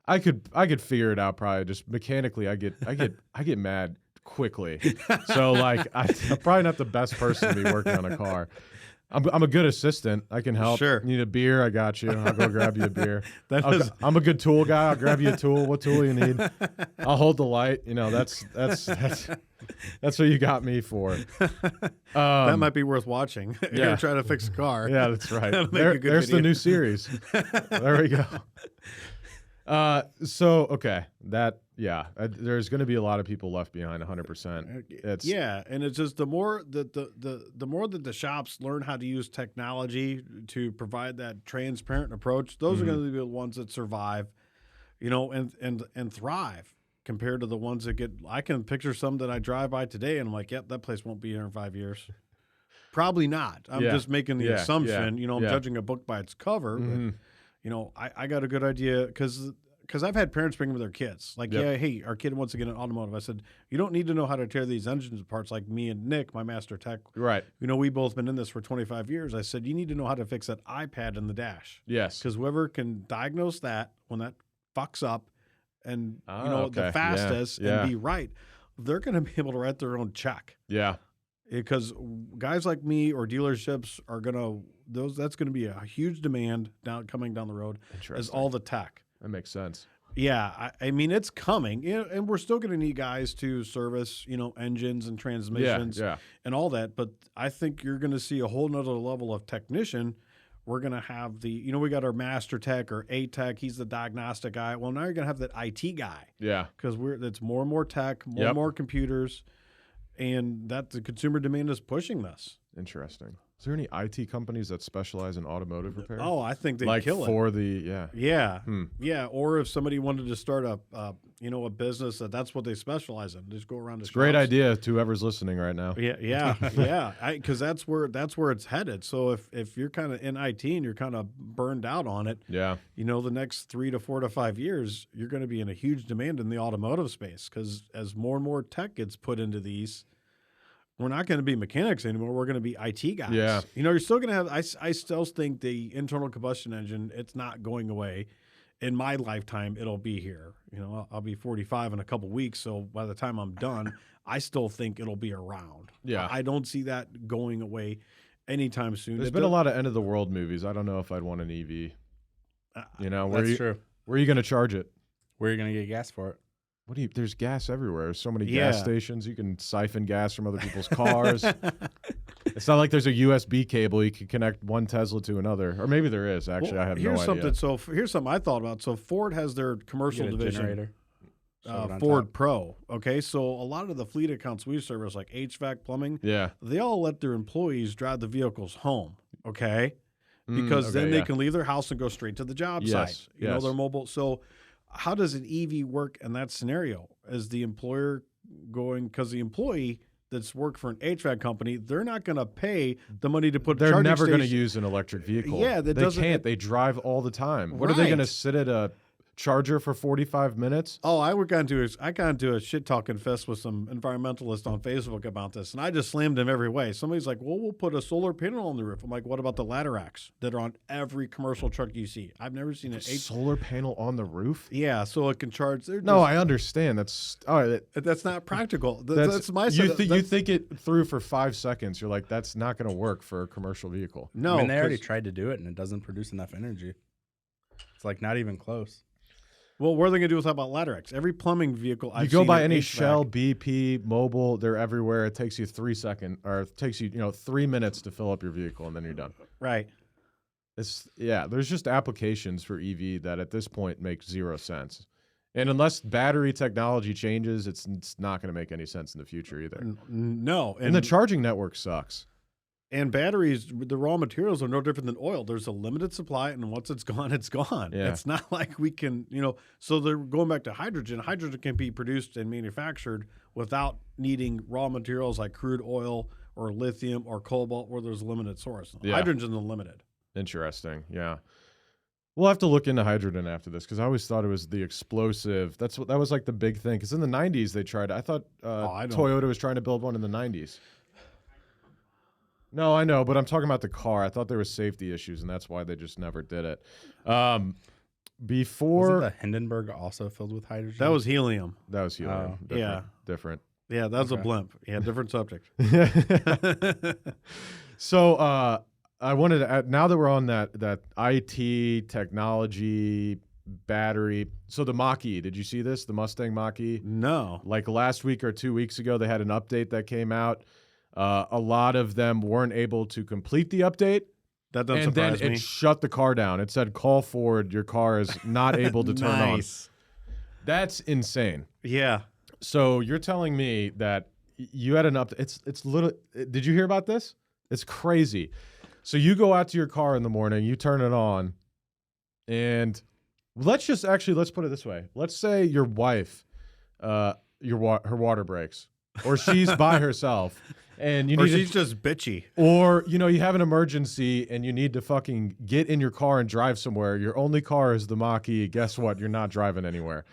I could figure it out probably. Just mechanically I get mad quickly. So like I'm probably not the best person to be working on a car. I'm a good assistant. I can help. Sure. Need a beer? I got you. I'll go grab you a beer. I'm a good tool guy. I'll grab you a tool. What tool you need? I'll hold the light. That's what you got me for. That might be worth watching. You're trying to fix a car. Yeah, that's right. There's the new series. There we go. There's going to be a lot of people left behind 100%. And it's just the more that the shops learn how to use technology to provide that transparent approach, those are going to be the ones that survive, and thrive compared to the ones that get. I can picture some that I drive by today and I'm like, yep, that place won't be here in 5 years. Probably not. I'm just making the assumption. I'm judging a book by its cover. Mm-hmm. But, I got a good idea because I've had parents bring me their kids. Like, hey, our kid wants to get an automotive. I said, you don't need to know how to tear these engines apart. Like me and Nick, my master tech. Right. We both been in this for 25 years. I said, you need to know how to fix that iPad in the dash. Yes. Because whoever can diagnose that when that fucks up and, the fastest and be right, they're going to be able to write their own check. Yeah. Because guys like me or dealerships are that's going to be a huge demand coming down the road as all the tech. That makes sense. Yeah, I mean it's coming, and we're still going to need guys to service, engines and transmissions and all that. But I think you're going to see a whole nother level of technician. We're going to have we got our master tech or A tech. He's the diagnostic guy. Well, now you're going to have that IT guy. Yeah, because it's more and more tech, more and more computers. And that the consumer demand is pushing this. Interesting. Is there any IT companies that specialize in automotive repair? Oh, I think they'd kill it. For the yeah. Or if somebody wanted to start a business that's what they specialize in, just go around. It's a great idea to whoever's listening right now. Yeah. Because that's where it's headed. So if you're kind of in IT and you're kind of burned out on it, the next 3 to 4 to 5 years, you're going to be in a huge demand in the automotive space because as more and more tech gets put into these. We're not going to be mechanics anymore. We're going to be IT guys. Yeah. You're still going to have. I still think the internal combustion engine. It's not going away. In my lifetime, it'll be here. I'll be 45 in a couple weeks. So by the time I'm done, I still think it'll be around. Yeah. I don't see that going away anytime soon. There's been a lot of end of the world movies. I don't know if I'd want an EV. That's true. Where are you going to charge it? Where are you going to get gas for it? There's gas everywhere. There's so many Yeah. gas stations. You can siphon gas from other people's cars. It's not like there's a USB cable you can connect one Tesla to another. Or maybe there is, actually. Well, I have no here's idea. something. So here's something I thought about. So Ford has their commercial Get a division, generator. Shove it on Ford top. Pro. Okay, so a lot of the fleet accounts we service, like HVAC, plumbing, Yeah. they all let their employees drive the vehicles home. Okay, because okay, then they yeah. can leave their house and go straight to the job Yes, site. You know, yes. they're mobile. So how does an EV work in that scenario? Is the employer going, because the employee that's worked for an HVAC company, they're not going to pay the money to put. They're charging never going to station- use an electric vehicle. Yeah, that they doesn't- can't. They drive all the time. What are they going to Right. sit at a charger for 45 minutes? Oh, I got into a shit talking fest with some environmentalists on Facebook about this, and I just slammed them every way. Somebody's like, "Well, we'll put a solar panel on the roof." I'm like, "What about the ladder racks that are on every commercial truck you see?" I've never seen an Solar panel on the roof? Yeah, so it can charge. No, I understand. That's all right. That's not practical. That's my you, side. you think it through for 5 seconds. You're like, that's not going to work for a commercial vehicle. No, I mean, they already 'cause- tried to do it, and it doesn't produce enough energy. It's like not even close. Well, what are they going to do with about ladder racks? Every plumbing vehicle I've You go seen by at any HVAC Shell, BP, Mobil, they're everywhere. It takes you 3 seconds, or it takes you 3 minutes to fill up your vehicle, and then you're done. Right. There's just applications for EV that at this point make zero sense. And unless battery technology changes, it's not going to make any sense in the future either. No, And the charging network sucks. And batteries, the raw materials are no different than oil. There's a limited supply, and once it's gone, it's gone. Yeah. It's not like we can, so they're going back to hydrogen. Hydrogen can be produced and manufactured without needing raw materials like crude oil or lithium or cobalt where there's a limited source. Yeah. Hydrogen's unlimited. Interesting. Yeah. We'll have to look into hydrogen after this because I always thought it was the explosive. That was like the big thing. Because in the 90s, they tried. I thought Toyota was trying to build one in the 90s. No, I know, but I'm talking about the car. I thought there was safety issues, and that's why they just never did it. Before Wasn't the Hindenburg also filled with hydrogen? That was helium. that was helium. yeah. Different. Yeah, that was a Okay. blimp. Yeah, different subject. So I wanted to add, now that we're on that IT technology battery. So the Mach-E, did you see this? The Mustang Mach-E? No. Like last week or 2 weeks ago, they had an update that came out. A lot of them weren't able to complete the update. That doesn't And then surprise me. it shut the car down. It said, call Ford, your car is not able to turn on. Nice. That's insane. Yeah. So you're telling me that you had an update. It's little. Did you hear about this? It's crazy. So you go out to your car in the morning, you turn it on, and let's put it this way. Let's say your wife, her water breaks, or she's by herself, and you Or need she's to, just bitchy. or you have an emergency and you need to fucking get in your car and drive somewhere. Your only car is the Mach-E. Guess what? You're not driving anywhere.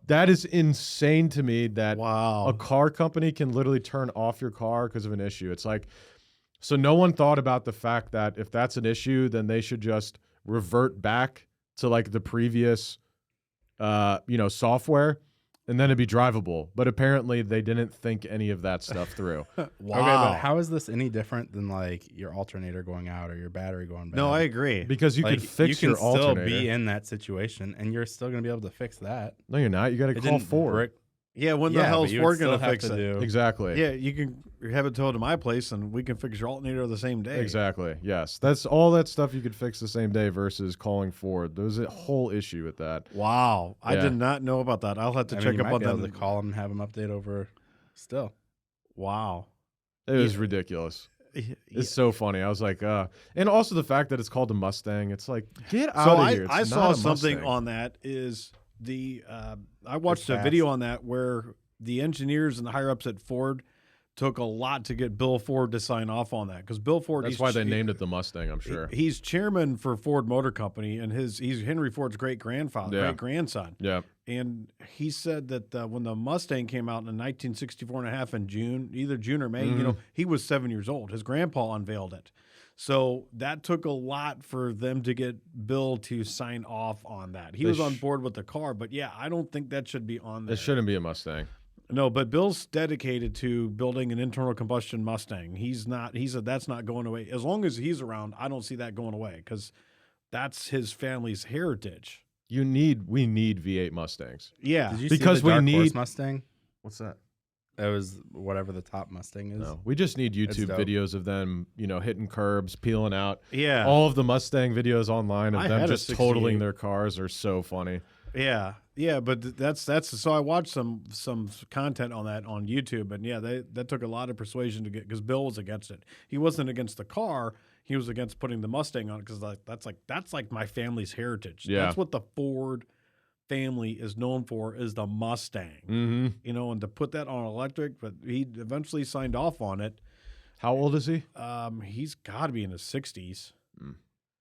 That is insane to me that Wow. a car company can literally turn off your car because of an issue. It's like, so no one thought about the fact that if that's an issue, then they should just revert back to like the previous, software, and then it'd be drivable. But apparently they didn't think any of that stuff through. Wow. Okay, but how is this any different than like your alternator going out or your battery going bad? No, I agree. Because you like, can fix your you can still alternator. be in that situation, and you're still going to be able to fix that. No, you're not. You got to It call didn't Ford. break- Yeah, when the Yeah, hell but is you would Ford going still to have fix to it? do- Exactly. Yeah, you can have it towed to my place, and we can fix your alternator the same day. Exactly. Yes. That's all that stuff you could fix the same day versus calling Ford. There's a whole issue with that. Wow, I Yeah. did not know about that. I'll have to I mean, check you up might on be that. able to call them and have them update over still. Wow. It was ridiculous. Yeah. It's so funny. I was like, and also the fact that it's called a Mustang. It's like, get out So of here. It's I not saw a something Mustang. on that is I watched It's a video fast. on that where the engineers and the higher ups at Ford took a lot to get Bill Ford to sign off on that because Bill Ford. That's why they named it the Mustang, I'm sure. He's chairman for Ford Motor Company, and he's Henry Ford's great Yeah. grandson. Yeah. And he said that when the Mustang came out in 1964 and a half in June, either June or May, Mm-hmm. he was 7 years old. His grandpa unveiled it. So that took a lot for them to get Bill to sign off on that. He They was on board with the car, but yeah, I don't think that should be on there. It shouldn't be a Mustang. No, but Bill's dedicated to building an internal combustion Mustang. He said that's not going away. As long as he's around, I don't see that going away because that's his family's heritage. we need V8 Mustangs. Yeah. Did you Because see the we Dark Horse need- Mustang? What's that? It was whatever the top Mustang is. No, we just need YouTube dope. videos of them, hitting curbs, peeling out. Yeah. All of the Mustang videos online of I them had a just 68. totaling their cars are so funny. Yeah, yeah, but that's so I watched some content on that on YouTube, and yeah, that took a lot of persuasion to get, because Bill was against it. He wasn't against the car; he was against putting the Mustang on it, because that's like my family's heritage. Yeah. That's what the Ford family is known for, is the Mustang. Mm-hmm. And to put that on electric, but he eventually signed off on it. How old is he? He's got to be in his 60s.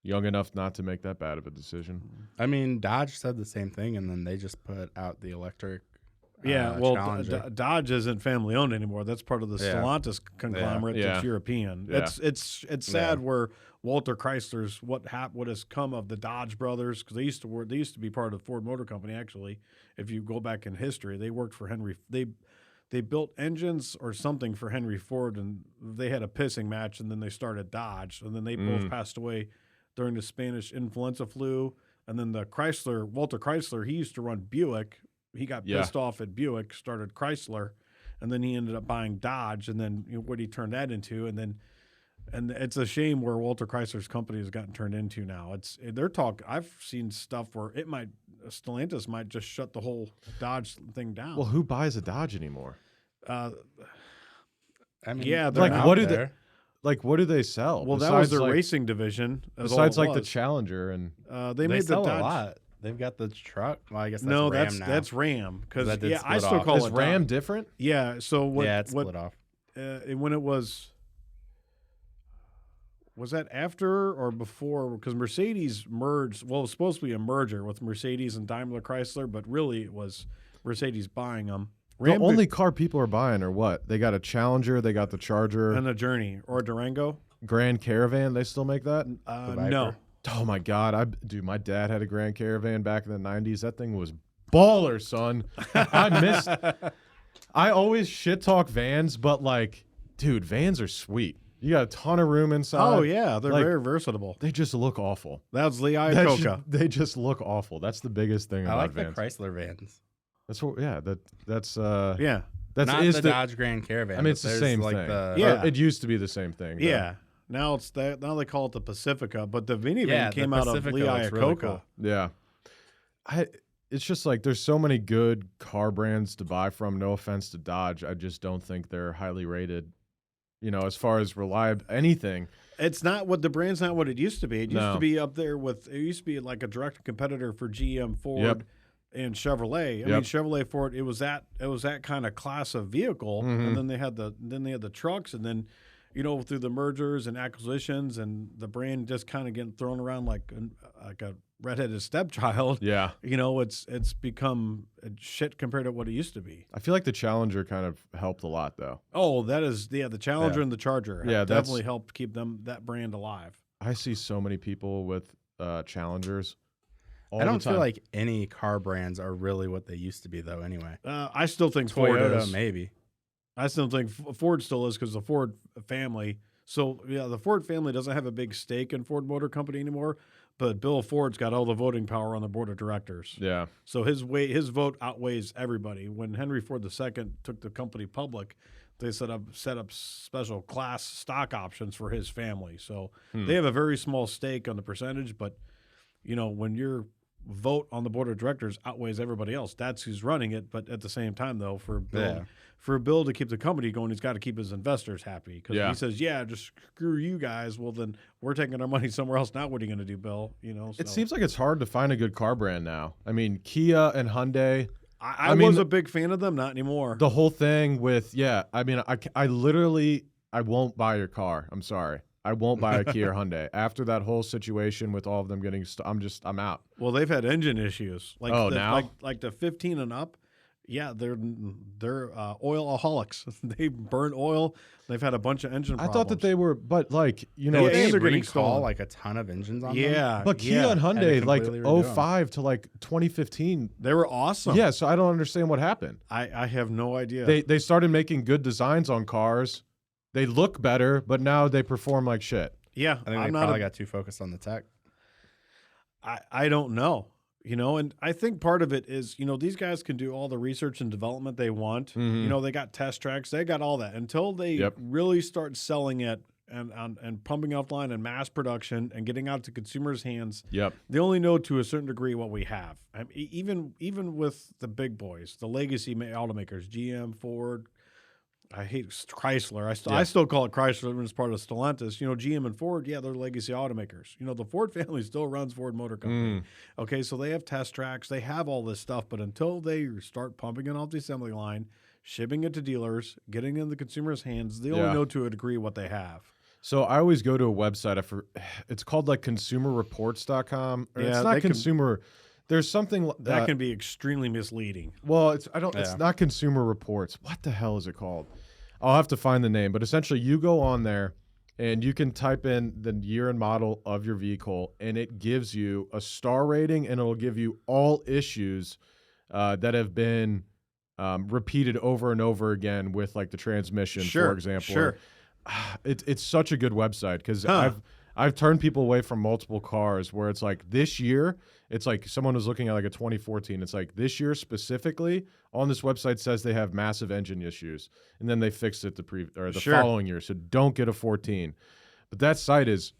Young enough not to make that bad of a decision. I mean, Dodge said the same thing, and then they just put out the electric. Yeah, well, Challenger. Dodge isn't family owned anymore. That's part of the Yeah. Stellantis conglomerate Yeah. that's European. Yeah. It's sad where Walter Chrysler's what has come of the Dodge brothers, because they used to be part of the Ford Motor Company. Actually, if you go back in history, they worked for Henry. They built engines or something for Henry Ford, and they had a pissing match, and then they started Dodge, and then they both passed away during the Spanish influenza flu. And then Walter Chrysler, he used to run Buick. He got pissed off at Buick, started Chrysler, and then he ended up buying Dodge, and then what he turned that into, and it's a shame where Walter Chrysler's company has gotten turned into now. I've seen stuff where Stellantis might just shut the whole Dodge thing down. Well, who buys a Dodge anymore? I mean, yeah, they're like, out what do there. what do they sell? well, that Besides, was their like, racing division. Besides, the the Challenger and they made sell the Dodge. a lot. They've got the truck. Well, I guess that's No, Ram now. that's Ram, because That did I split still off. call is it Ram Dodge. different? Yeah. So what? Yeah, it's what split off. when it was that after or before? Because Mercedes merged. Well, it was supposed to be a merger with Mercedes and Daimler Chrysler, but really it was Mercedes buying them. The only car people are buying are what? They got a Challenger, they got the Charger, and a Journey or a Durango. Grand Caravan. They still make that? No. Oh my God, my dad had a Grand Caravan back in the 90s. That thing was baller, son. I always shit talk vans, but dude, vans are sweet. You got a ton of room inside. Oh yeah, they're very versatile. They just look awful. That was Lee Iacocca. They just look awful. That's the biggest thing I about like vans. the Chrysler vans. That's what. Yeah. That's. Yeah. That's Not is the Dodge Grand Caravan. I mean, but it's the there's same like thing. Yeah. Or it used to be the same thing. though. Yeah. Now it's that. Now they call it the Pacifica, but the minivan Yeah, came the out of Pacifica Lee looks Iacocca. really cool. Yeah. It's just there's so many good car brands to buy from. No offense to Dodge. I just don't think they're highly rated, as far as reliable anything. It's not what the brand's not what it used to be. It used No. to be up there with. It used to be like a direct competitor for GM, Ford, Yep. and Chevrolet. I mean, Yep. Chevrolet, Ford. It was that kind of class of vehicle, Mhm. and then they had the trucks, and then through the mergers and acquisitions, and the brand just kind of getting thrown around like a redheaded stepchild. Yeah. It's become shit compared to what it used to be. I feel like the Challenger kind of helped a lot though. Oh, that is the Challenger Yeah. and the Charger. Yeah, have that's- definitely helped keep that brand alive. I see so many people with Challengers. All I the don't feel time. like any car brands are really what they used to be, though. Anyway, I still think Ford Toyota is. maybe. I still think Ford still is, because the Ford family. So yeah, the Ford family doesn't have a big stake in Ford Motor Company anymore, but Bill Ford's got all the voting power on the board of directors. Yeah. So his vote outweighs everybody. When Henry Ford II took the company public, they set up special class stock options for his family. So they have a very small stake on the percentage, but when your vote on the board of directors outweighs everybody else, that's who's running it. But at the same time, though, for Bill to keep the company going, he's got to keep his investors happy, because Yeah. he says, "Yeah, just screw you guys." Well, then we're taking our money somewhere else. Now, what are you going to do, Bill? It seems like it's hard to find a good car brand now. I mean, Kia and Hyundai. I mean, was a big fan of them, not anymore. The whole thing with I mean, I literally won't buy your car. I'm sorry. I won't buy a Kia or Hyundai. After that whole situation with all of them getting I'm out. Well, they've had engine issues. Now? Like the 15 and up. Yeah, they're oilaholics. They burn oil. They've had a bunch of engine problems. I thought that they were, but Yeah, Did and they they're getting recall stolen. like a ton of engines on them? Yeah, but Kia and Had to Hyundai completely redo 'em. 05 to 2015. they were awesome. Yeah, so I don't understand what happened. I have no idea. They started making good designs on cars. They look better, but now they perform like shit. yeah, I think I'm they not. probably got too focused on the tech. I don't know. You know, and I think part of it is, you know, these guys can do all the research and development they want. Mhm. You know, they got test tracks, they got all that until they Yep. really start selling it and pumping offline and mass production and getting out to consumers' hands. Yep. They only know to a certain degree what we have. I mean, even with the big boys, the legacy automakers, GM, Ford. I hate Chrysler. I still call it Chrysler when it's part of Stellantis. You know, GM and Ford, yeah, they're legacy automakers. You know, the Ford family still runs Ford Motor Company. Okay, so they have test tracks. They have all this stuff. But until they start pumping it off the assembly line, shipping it to dealers, getting it in the consumer's hands, they only know to a degree what they have. So I always go to a website. It's called like consumerreports.com. Or it's not consumer. There's something that can be extremely misleading. Well, it's not Consumer Reports. What the hell is it called? I'll have to find the name. But essentially, you go on there and you can type in the year and model of your vehicle, and it gives you a star rating, and it'll give you all issues that have been repeated over and over again with like the transmission, for example. Sure. It's such a good website because I've turned people away from multiple cars where it's like this year, it's like someone was looking at like a 2014. It's like this year specifically on this website says they have massive engine issues, and then they fixed it the following year. So don't get a 14. But that site is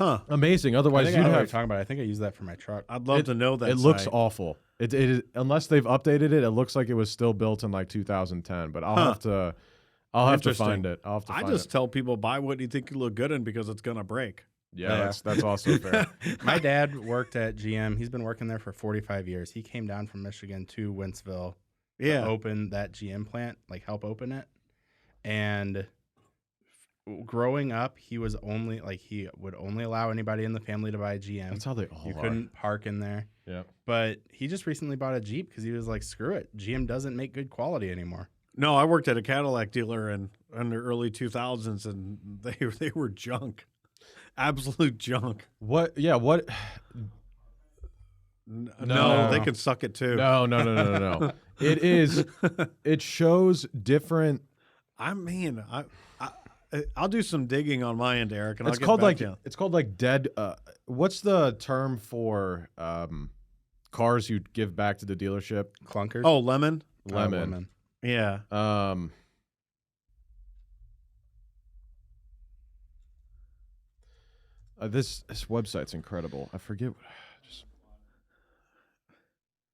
amazing. Otherwise, you'd have talking about. I think I use that for my truck. I'd love to know that. It looks awful. It unless they've updated it, it looks like it was still built in like 2010. But I'll have to find it. I just tell people buy what you think you look good in because it's gonna break. Yeah, that's also fair. My dad worked at GM. He's been working there for 45 years. He came down from Michigan to Wentzville to open that GM plant, like help open it. And growing up, he would only allow anybody in the family to buy a GM. That's how they all are. You couldn't park in there. Yeah. But he just recently bought a Jeep because he was like, screw it. GM doesn't make good quality anymore. No, I worked at a Cadillac dealer in the early 2000s, and they were junk. Absolute junk. What? Yeah. What? No, they could suck it too. No. It is. It shows different. I'll do some digging on my end, Eric, and It's called like dead. What's the term for cars you give back to the dealership? Clunkers. Oh, lemon. Lemon. Yeah. This website's incredible. I forget.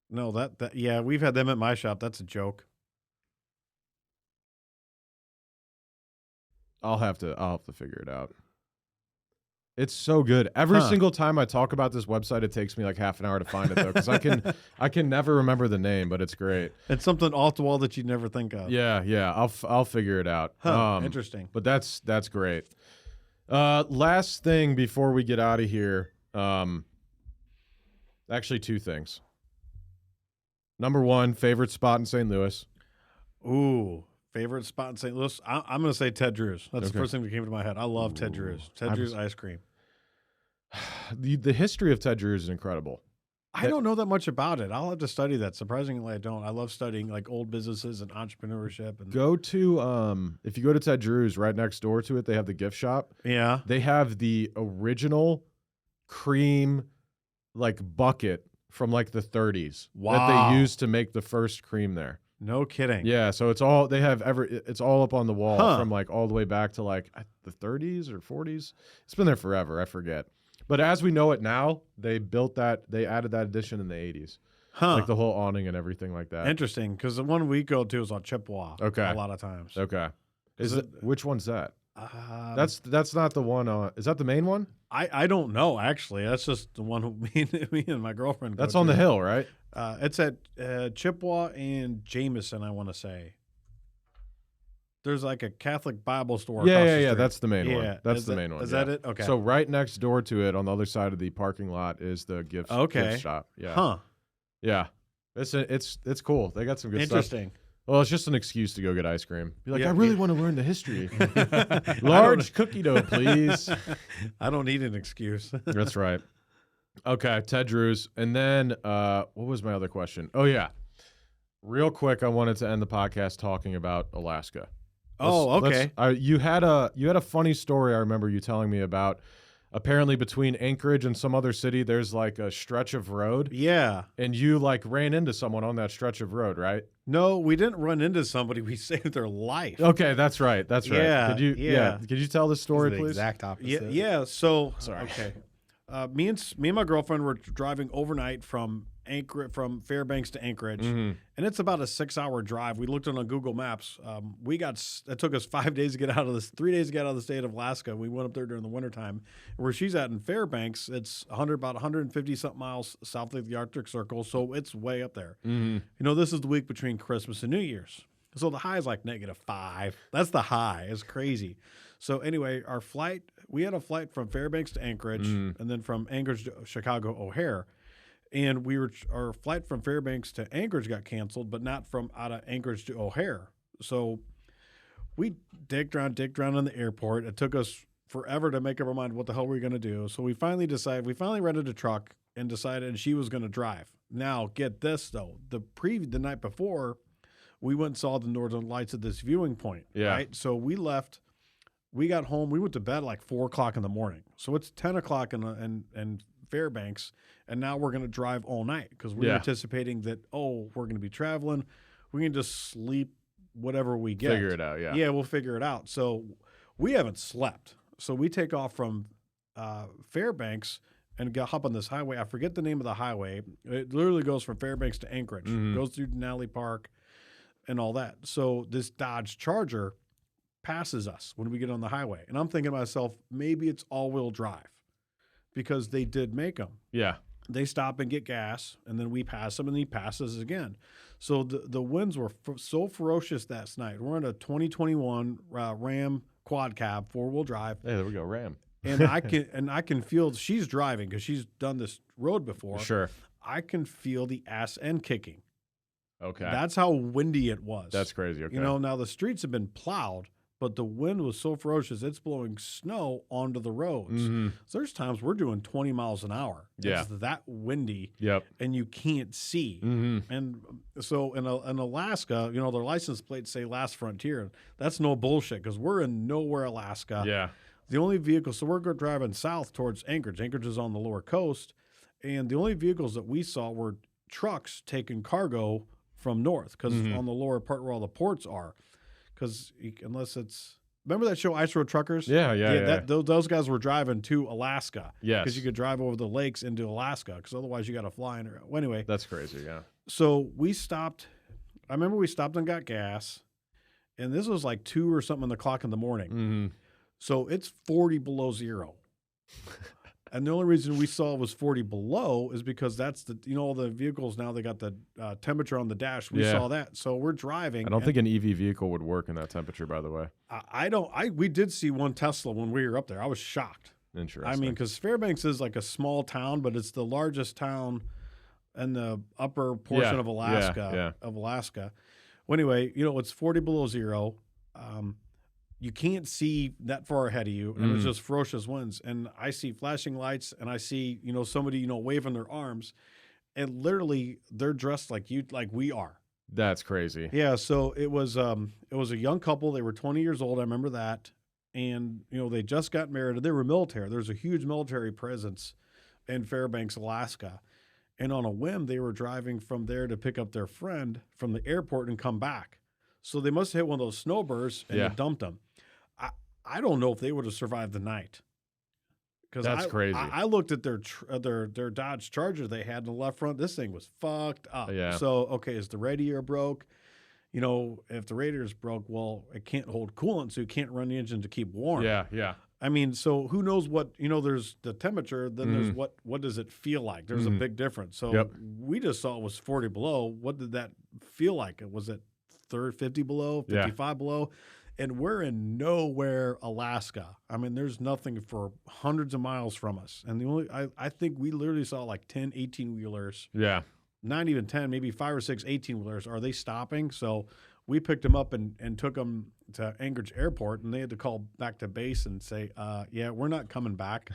No, that we've had them at my shop. That's a joke. I'll have to figure it out. It's so good. Every single time I talk about this website, it takes me like half an hour to find it though, because I can never remember the name, but it's great. It's something off the wall that you'd never think of. Yeah. I'll figure it out. Interesting. But that's great. Last thing before we get out of here. Actually, two things. Number one, favorite spot in St. Louis. Ooh, favorite spot in St. Louis? I'm going to say Ted Drew's. That's the first thing that came to my head. I love Ted Drew's. Ted Drew's ice cream. The history of Ted Drew's is incredible. I don't know that much about it. I'll have to study that. Surprisingly, I don't. I love studying like old businesses and entrepreneurship. And go to if you go to Ted Drew's, right next door to it, they have the gift shop. Yeah, they have the original cream like bucket from like the 30s that they used to make the first cream there. No kidding. Yeah, so it's all they have it's all up on the wall from like all the way back to like the 30s or 40s. It's been there forever. I forget. But as we know it now, they added that addition in the 80s. Like the whole awning and everything like that. Interesting, because the one we go to is on Chippewa. Okay. A lot of times. Okay. Which one's that? That's not the one on. Is that the main one? I don't know, actually. That's just the one me and my girlfriend go That's on to. the hill, right? It's at Chippewa and Jameson, I want to say. There's like a Catholic Bible store. Yeah. That's the main one. That's the main one. Is that it? Okay. So right next door to it, on the other side of the parking lot, is the gift shop. Yeah. Yeah. It's cool. They got some good stuff. Interesting. Well, it's just an excuse to go get ice cream. Be like, I really want to learn the history. Large cookie dough, please. I don't need an excuse. That's right. Okay, Ted Drew's. And then what was my other question? Oh, yeah. Real quick, I wanted to end the podcast talking about Alaska. Okay. You had a funny story I remember you telling me about apparently between Anchorage and some other city, there's like a stretch of road, Yeah. and you like ran into someone on that stretch of road, right? No, we didn't run into somebody. We saved their life. Okay, that's right. That's right. Yeah, Could you yeah. could you tell the story, the please? exact Yeah, opposite. yeah. So Sorry. okay, me and my girlfriend were driving overnight from Fairbanks to Anchorage, Mhm. and it's about a 6-hour drive. We looked on Google Maps. It took us 5 days to get out of this, 3 days to get out of the state of Alaska. We went up there during the wintertime. Where she's at in Fairbanks, it's about 150 something miles south of the Arctic Circle, so it's way up there. Mhm. You know, this is the week between Christmas and New Year's. So the high is like -5. That's the high. It's crazy. So anyway, we had a flight from Fairbanks to Anchorage, and then from Anchorage to Chicago O'Hare. And our flight from Fairbanks to Anchorage got canceled, but not from out of Anchorage to O'Hare. So we digged around in the airport. It took us forever to make up our mind what the hell we were going to do. So we finally rented a truck and decided she was going to drive. Now, get this though. The night before, we went and saw the Northern Lights at this viewing point. Yeah. Right. So we left. We got home. We went to bed at like 4 o'clock in the morning. So it's 10 o'clock in Fairbanks, and now we're going to drive all night because we're anticipating that, we're going to be traveling. We can just sleep whatever we get. Figure it out, yeah. Yeah, we'll figure it out. So we haven't slept. So we take off from Fairbanks and hop on this highway. I forget the name of the highway. It literally goes from Fairbanks to Anchorage. Goes through Denali Park and all that. So this Dodge Charger passes us when we get on the highway. And I'm thinking to myself, maybe it's all-wheel drive because they did make them. Yeah. They stop and get gas, and then we pass them, and he passes again. So the winds were so ferocious that night. We're in a 2021 Ram quad cab, 4-wheel drive. Hey, there we go, Ram. And I can feel she's driving because she's done this road before. Sure. I can feel the ass end kicking. Okay. That's how windy it was. That's crazy. Okay. You know, now the streets have been plowed, but the wind was so ferocious, it's blowing snow onto the roads. So there's times we're doing 20 miles an hour. Yeah. It's that windy. Yep. And you can't see. And so in Alaska, you know, their license plates say Last Frontier. That's no bullshit because we're in nowhere, Alaska. Yeah. The only vehicle, so we're driving south towards Anchorage. Anchorage is on the lower coast. And the only vehicles that we saw were trucks taking cargo from north because on the lower part where all the ports are. Because unless it's remember that show Ice Road Truckers? Yeah. Those guys were driving to Alaska. Yes. Because you could drive over the lakes into Alaska. Because otherwise you got to fly in. Well, anyway, That's crazy. Yeah. so we stopped. I remember we stopped and got gas, and this was like 2 or something o'clock in the morning. So it's 40 below zero. And the only reason we saw it was 40 below is because that's all the vehicles now, they got the temperature on the dash. We saw that. So we're driving. I don't think an EV vehicle would work in that temperature, by the way. We did see one Tesla when we were up there. I was shocked. Interesting. I mean, because Fairbanks is like a small town, but it's the largest town in the upper portion of Alaska. Well, anyway, it's 40 below zero. You can't see that far ahead of you, and it was just ferocious winds. And I see flashing lights, and I see somebody waving their arms, and literally they're dressed like we are. That's crazy. Yeah. So it was a young couple. They were 20 years old. I remember that, and they just got married. They were military. There's a huge military presence in Fairbanks, Alaska, and on a whim they were driving from there to pick up their friend from the airport and come back. So they must have hit one of those snowbirds and it dumped them. I don't know if they would have survived the night. That's crazy. I looked at their Dodge Charger they had in the left front. This thing was fucked up. Yeah. So, okay, is the radiator broke? If the radiator's broke, well, it can't hold coolant, so you can't run the engine to keep warm. Yeah. I mean, so who knows what, there's the temperature, then there's what does it feel like? There's a big difference. So we just saw it was 40 below. What did that feel like? Was it 50 below, 55 below? And we're in nowhere, Alaska. I mean, there's nothing for hundreds of miles from us. And I think we literally saw like 10, 18-wheelers. Yeah. Not even 10, maybe 5 or 6 18-wheelers. Are they stopping? So we picked them up and took them to Anchorage Airport, and they had to call back to base and say, we're not coming back.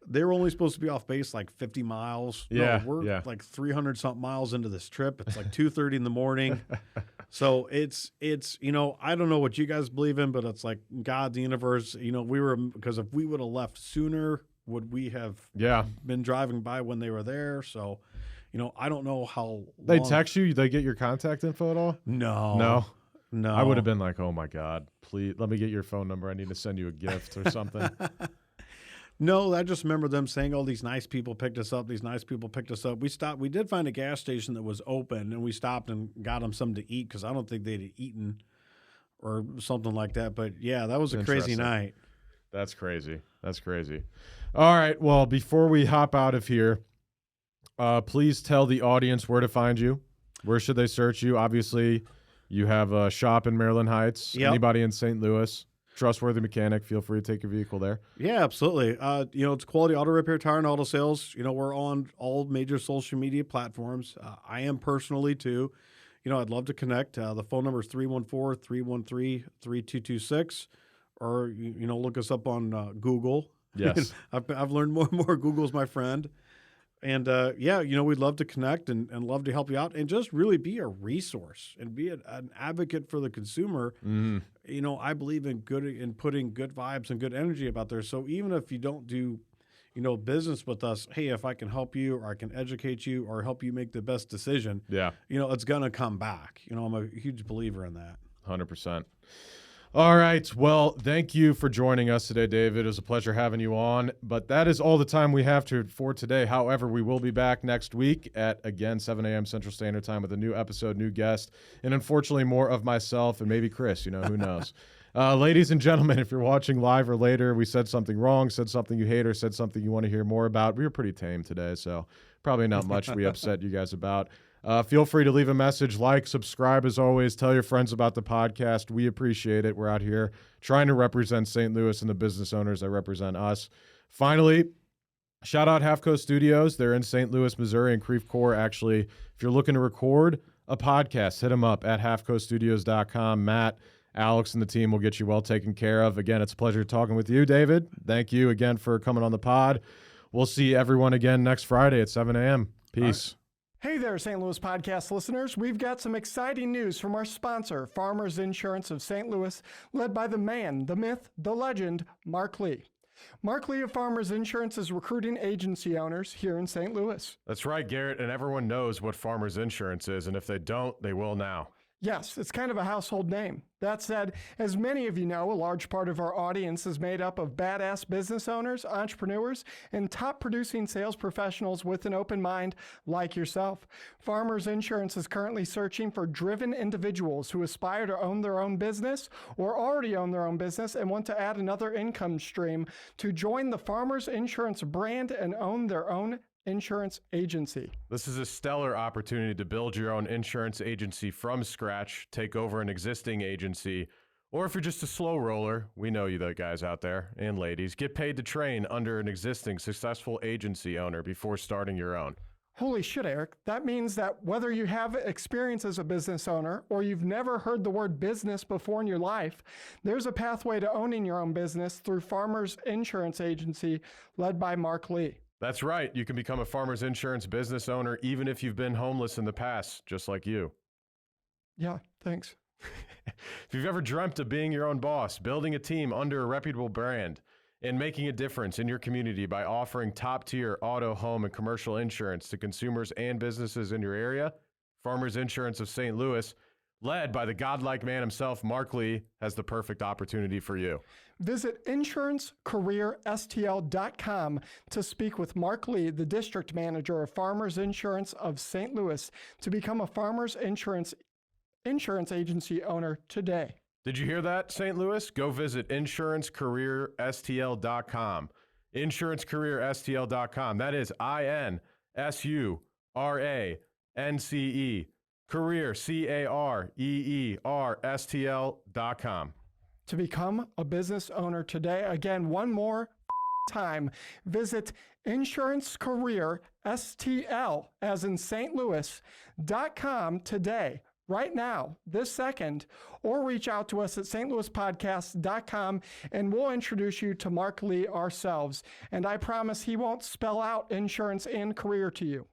They were only supposed to be off base like 50 miles. Yeah, No, we're like 300-something miles into this trip. It's like 2:30 in the morning. So it's I don't know what you guys believe in, but it's like God, the universe. Because if we would have left sooner, would we have been driving by when they were there? So, I don't know how They long. text you? They get your contact info at all? No. I would have been like, oh my God, please let me get your phone number. I need to send you a gift or something. No, I just remember them saying, "Oh, these nice people picked us up. These nice people picked us up." We stopped. We did find a gas station that was open, and we stopped and got them something to eat because I don't think they'd eaten or something like that. But yeah, that was a crazy night. That's crazy. All right. Well, before we hop out of here, please tell the audience where to find you. Where should they search you? Obviously, you have a shop in Maryland Heights. Yep. Anybody in St. Louis, trustworthy mechanic, feel free to take your vehicle there. Yeah, absolutely. It's Quality Auto Repair, Tire, and Auto Sales. We're on all major social media platforms. I am personally too. I'd love to connect. The phone number is 314-313-3226, or look us up on Google. Yes. I've learned more and more. Google's my friend. And we'd love to connect and love to help you out and just really be a resource and be an advocate for the consumer. Mm-hmm. I believe in putting good vibes and good energy about there. So even if you don't do, business with us, hey, if I can help you or I can educate you or help you make the best decision, it's going to come back. I'm a huge believer in that. 100%. All right. Well, thank you for joining us today, David. It was a pleasure having you on. But that is all the time we have for today. However, we will be back next week at, again, 7 a.m. Central Standard Time with a new episode, new guest, and unfortunately more of myself and maybe Chris. Who knows? Ladies and gentlemen, if you're watching live or later, we said something wrong, said something you hate, or said something you want to hear more about. We were pretty tame today, so probably not much we upset you guys about. Feel free to leave a message, subscribe as always, tell your friends about the podcast. We appreciate it. We're out here trying to represent St. Louis and the business owners that represent us. Finally, shout out Half Coast Studios. They're in St. Louis, Missouri, and Creve Coeur. Actually, if you're looking to record a podcast, hit them up at halfcoaststudios.com. Matt, Alex, and the team will get you well taken care of. Again, it's a pleasure talking with you, David. Thank you again for coming on the pod. We'll see everyone again next Friday at 7 a.m. Peace. Hey there, St. Louis podcast listeners. We've got some exciting news from our sponsor, Farmers Insurance of St. Louis, led by the man, the myth, the legend, Mark Lee. Mark Lee of Farmers Insurance is recruiting agency owners here in St. Louis. That's right, Garrett, and everyone knows what Farmers Insurance is, and if they don't, they will now. Yes, it's kind of a household name. That said, as many of you know, a large part of our audience is made up of badass business owners, entrepreneurs, and top producing sales professionals with an open mind like yourself. Farmers Insurance is currently searching for driven individuals who aspire to own their own business or already own their own business and want to add another income stream to join the Farmers Insurance brand and own their own insurance agency. This is a stellar opportunity to build your own insurance agency from scratch, take over an existing agency, or if you're just a slow roller, we know you, the guys out there and ladies, get paid to train under an existing successful agency owner before starting your own. Holy shit, Eric. That means that whether you have experience as a business owner or you've never heard the word business before in your life, there's a pathway to owning your own business through Farmers Insurance Agency led by Mark Lee. That's right. You can become a Farmers Insurance business owner even if you've been homeless in the past, just like you. Yeah, thanks. If you've ever dreamt of being your own boss, building a team under a reputable brand, and making a difference in your community by offering top-tier auto, home, and commercial insurance to consumers and businesses in your area, Farmers Insurance of St. Louis, led by the godlike man himself, Mark Lee, has the perfect opportunity for you. Visit insurancecareerstl.com to speak with Mark Lee, the district manager of Farmers Insurance of St. Louis, to become a Farmers Insurance agency owner today. Did you hear that, St. Louis? Go visit insurancecareerstl.com. Insurancecareerstl.com. That is INSURANCE, career, CAREERSTL.com. To become a business owner today, again, one more time, visit insurancecareerstl, as in St. Louis.com today. Right now, this second, or reach out to us at stlouispodcast.com and we'll introduce you to Mark Lee ourselves. And I promise he won't spell out insurance and career to you.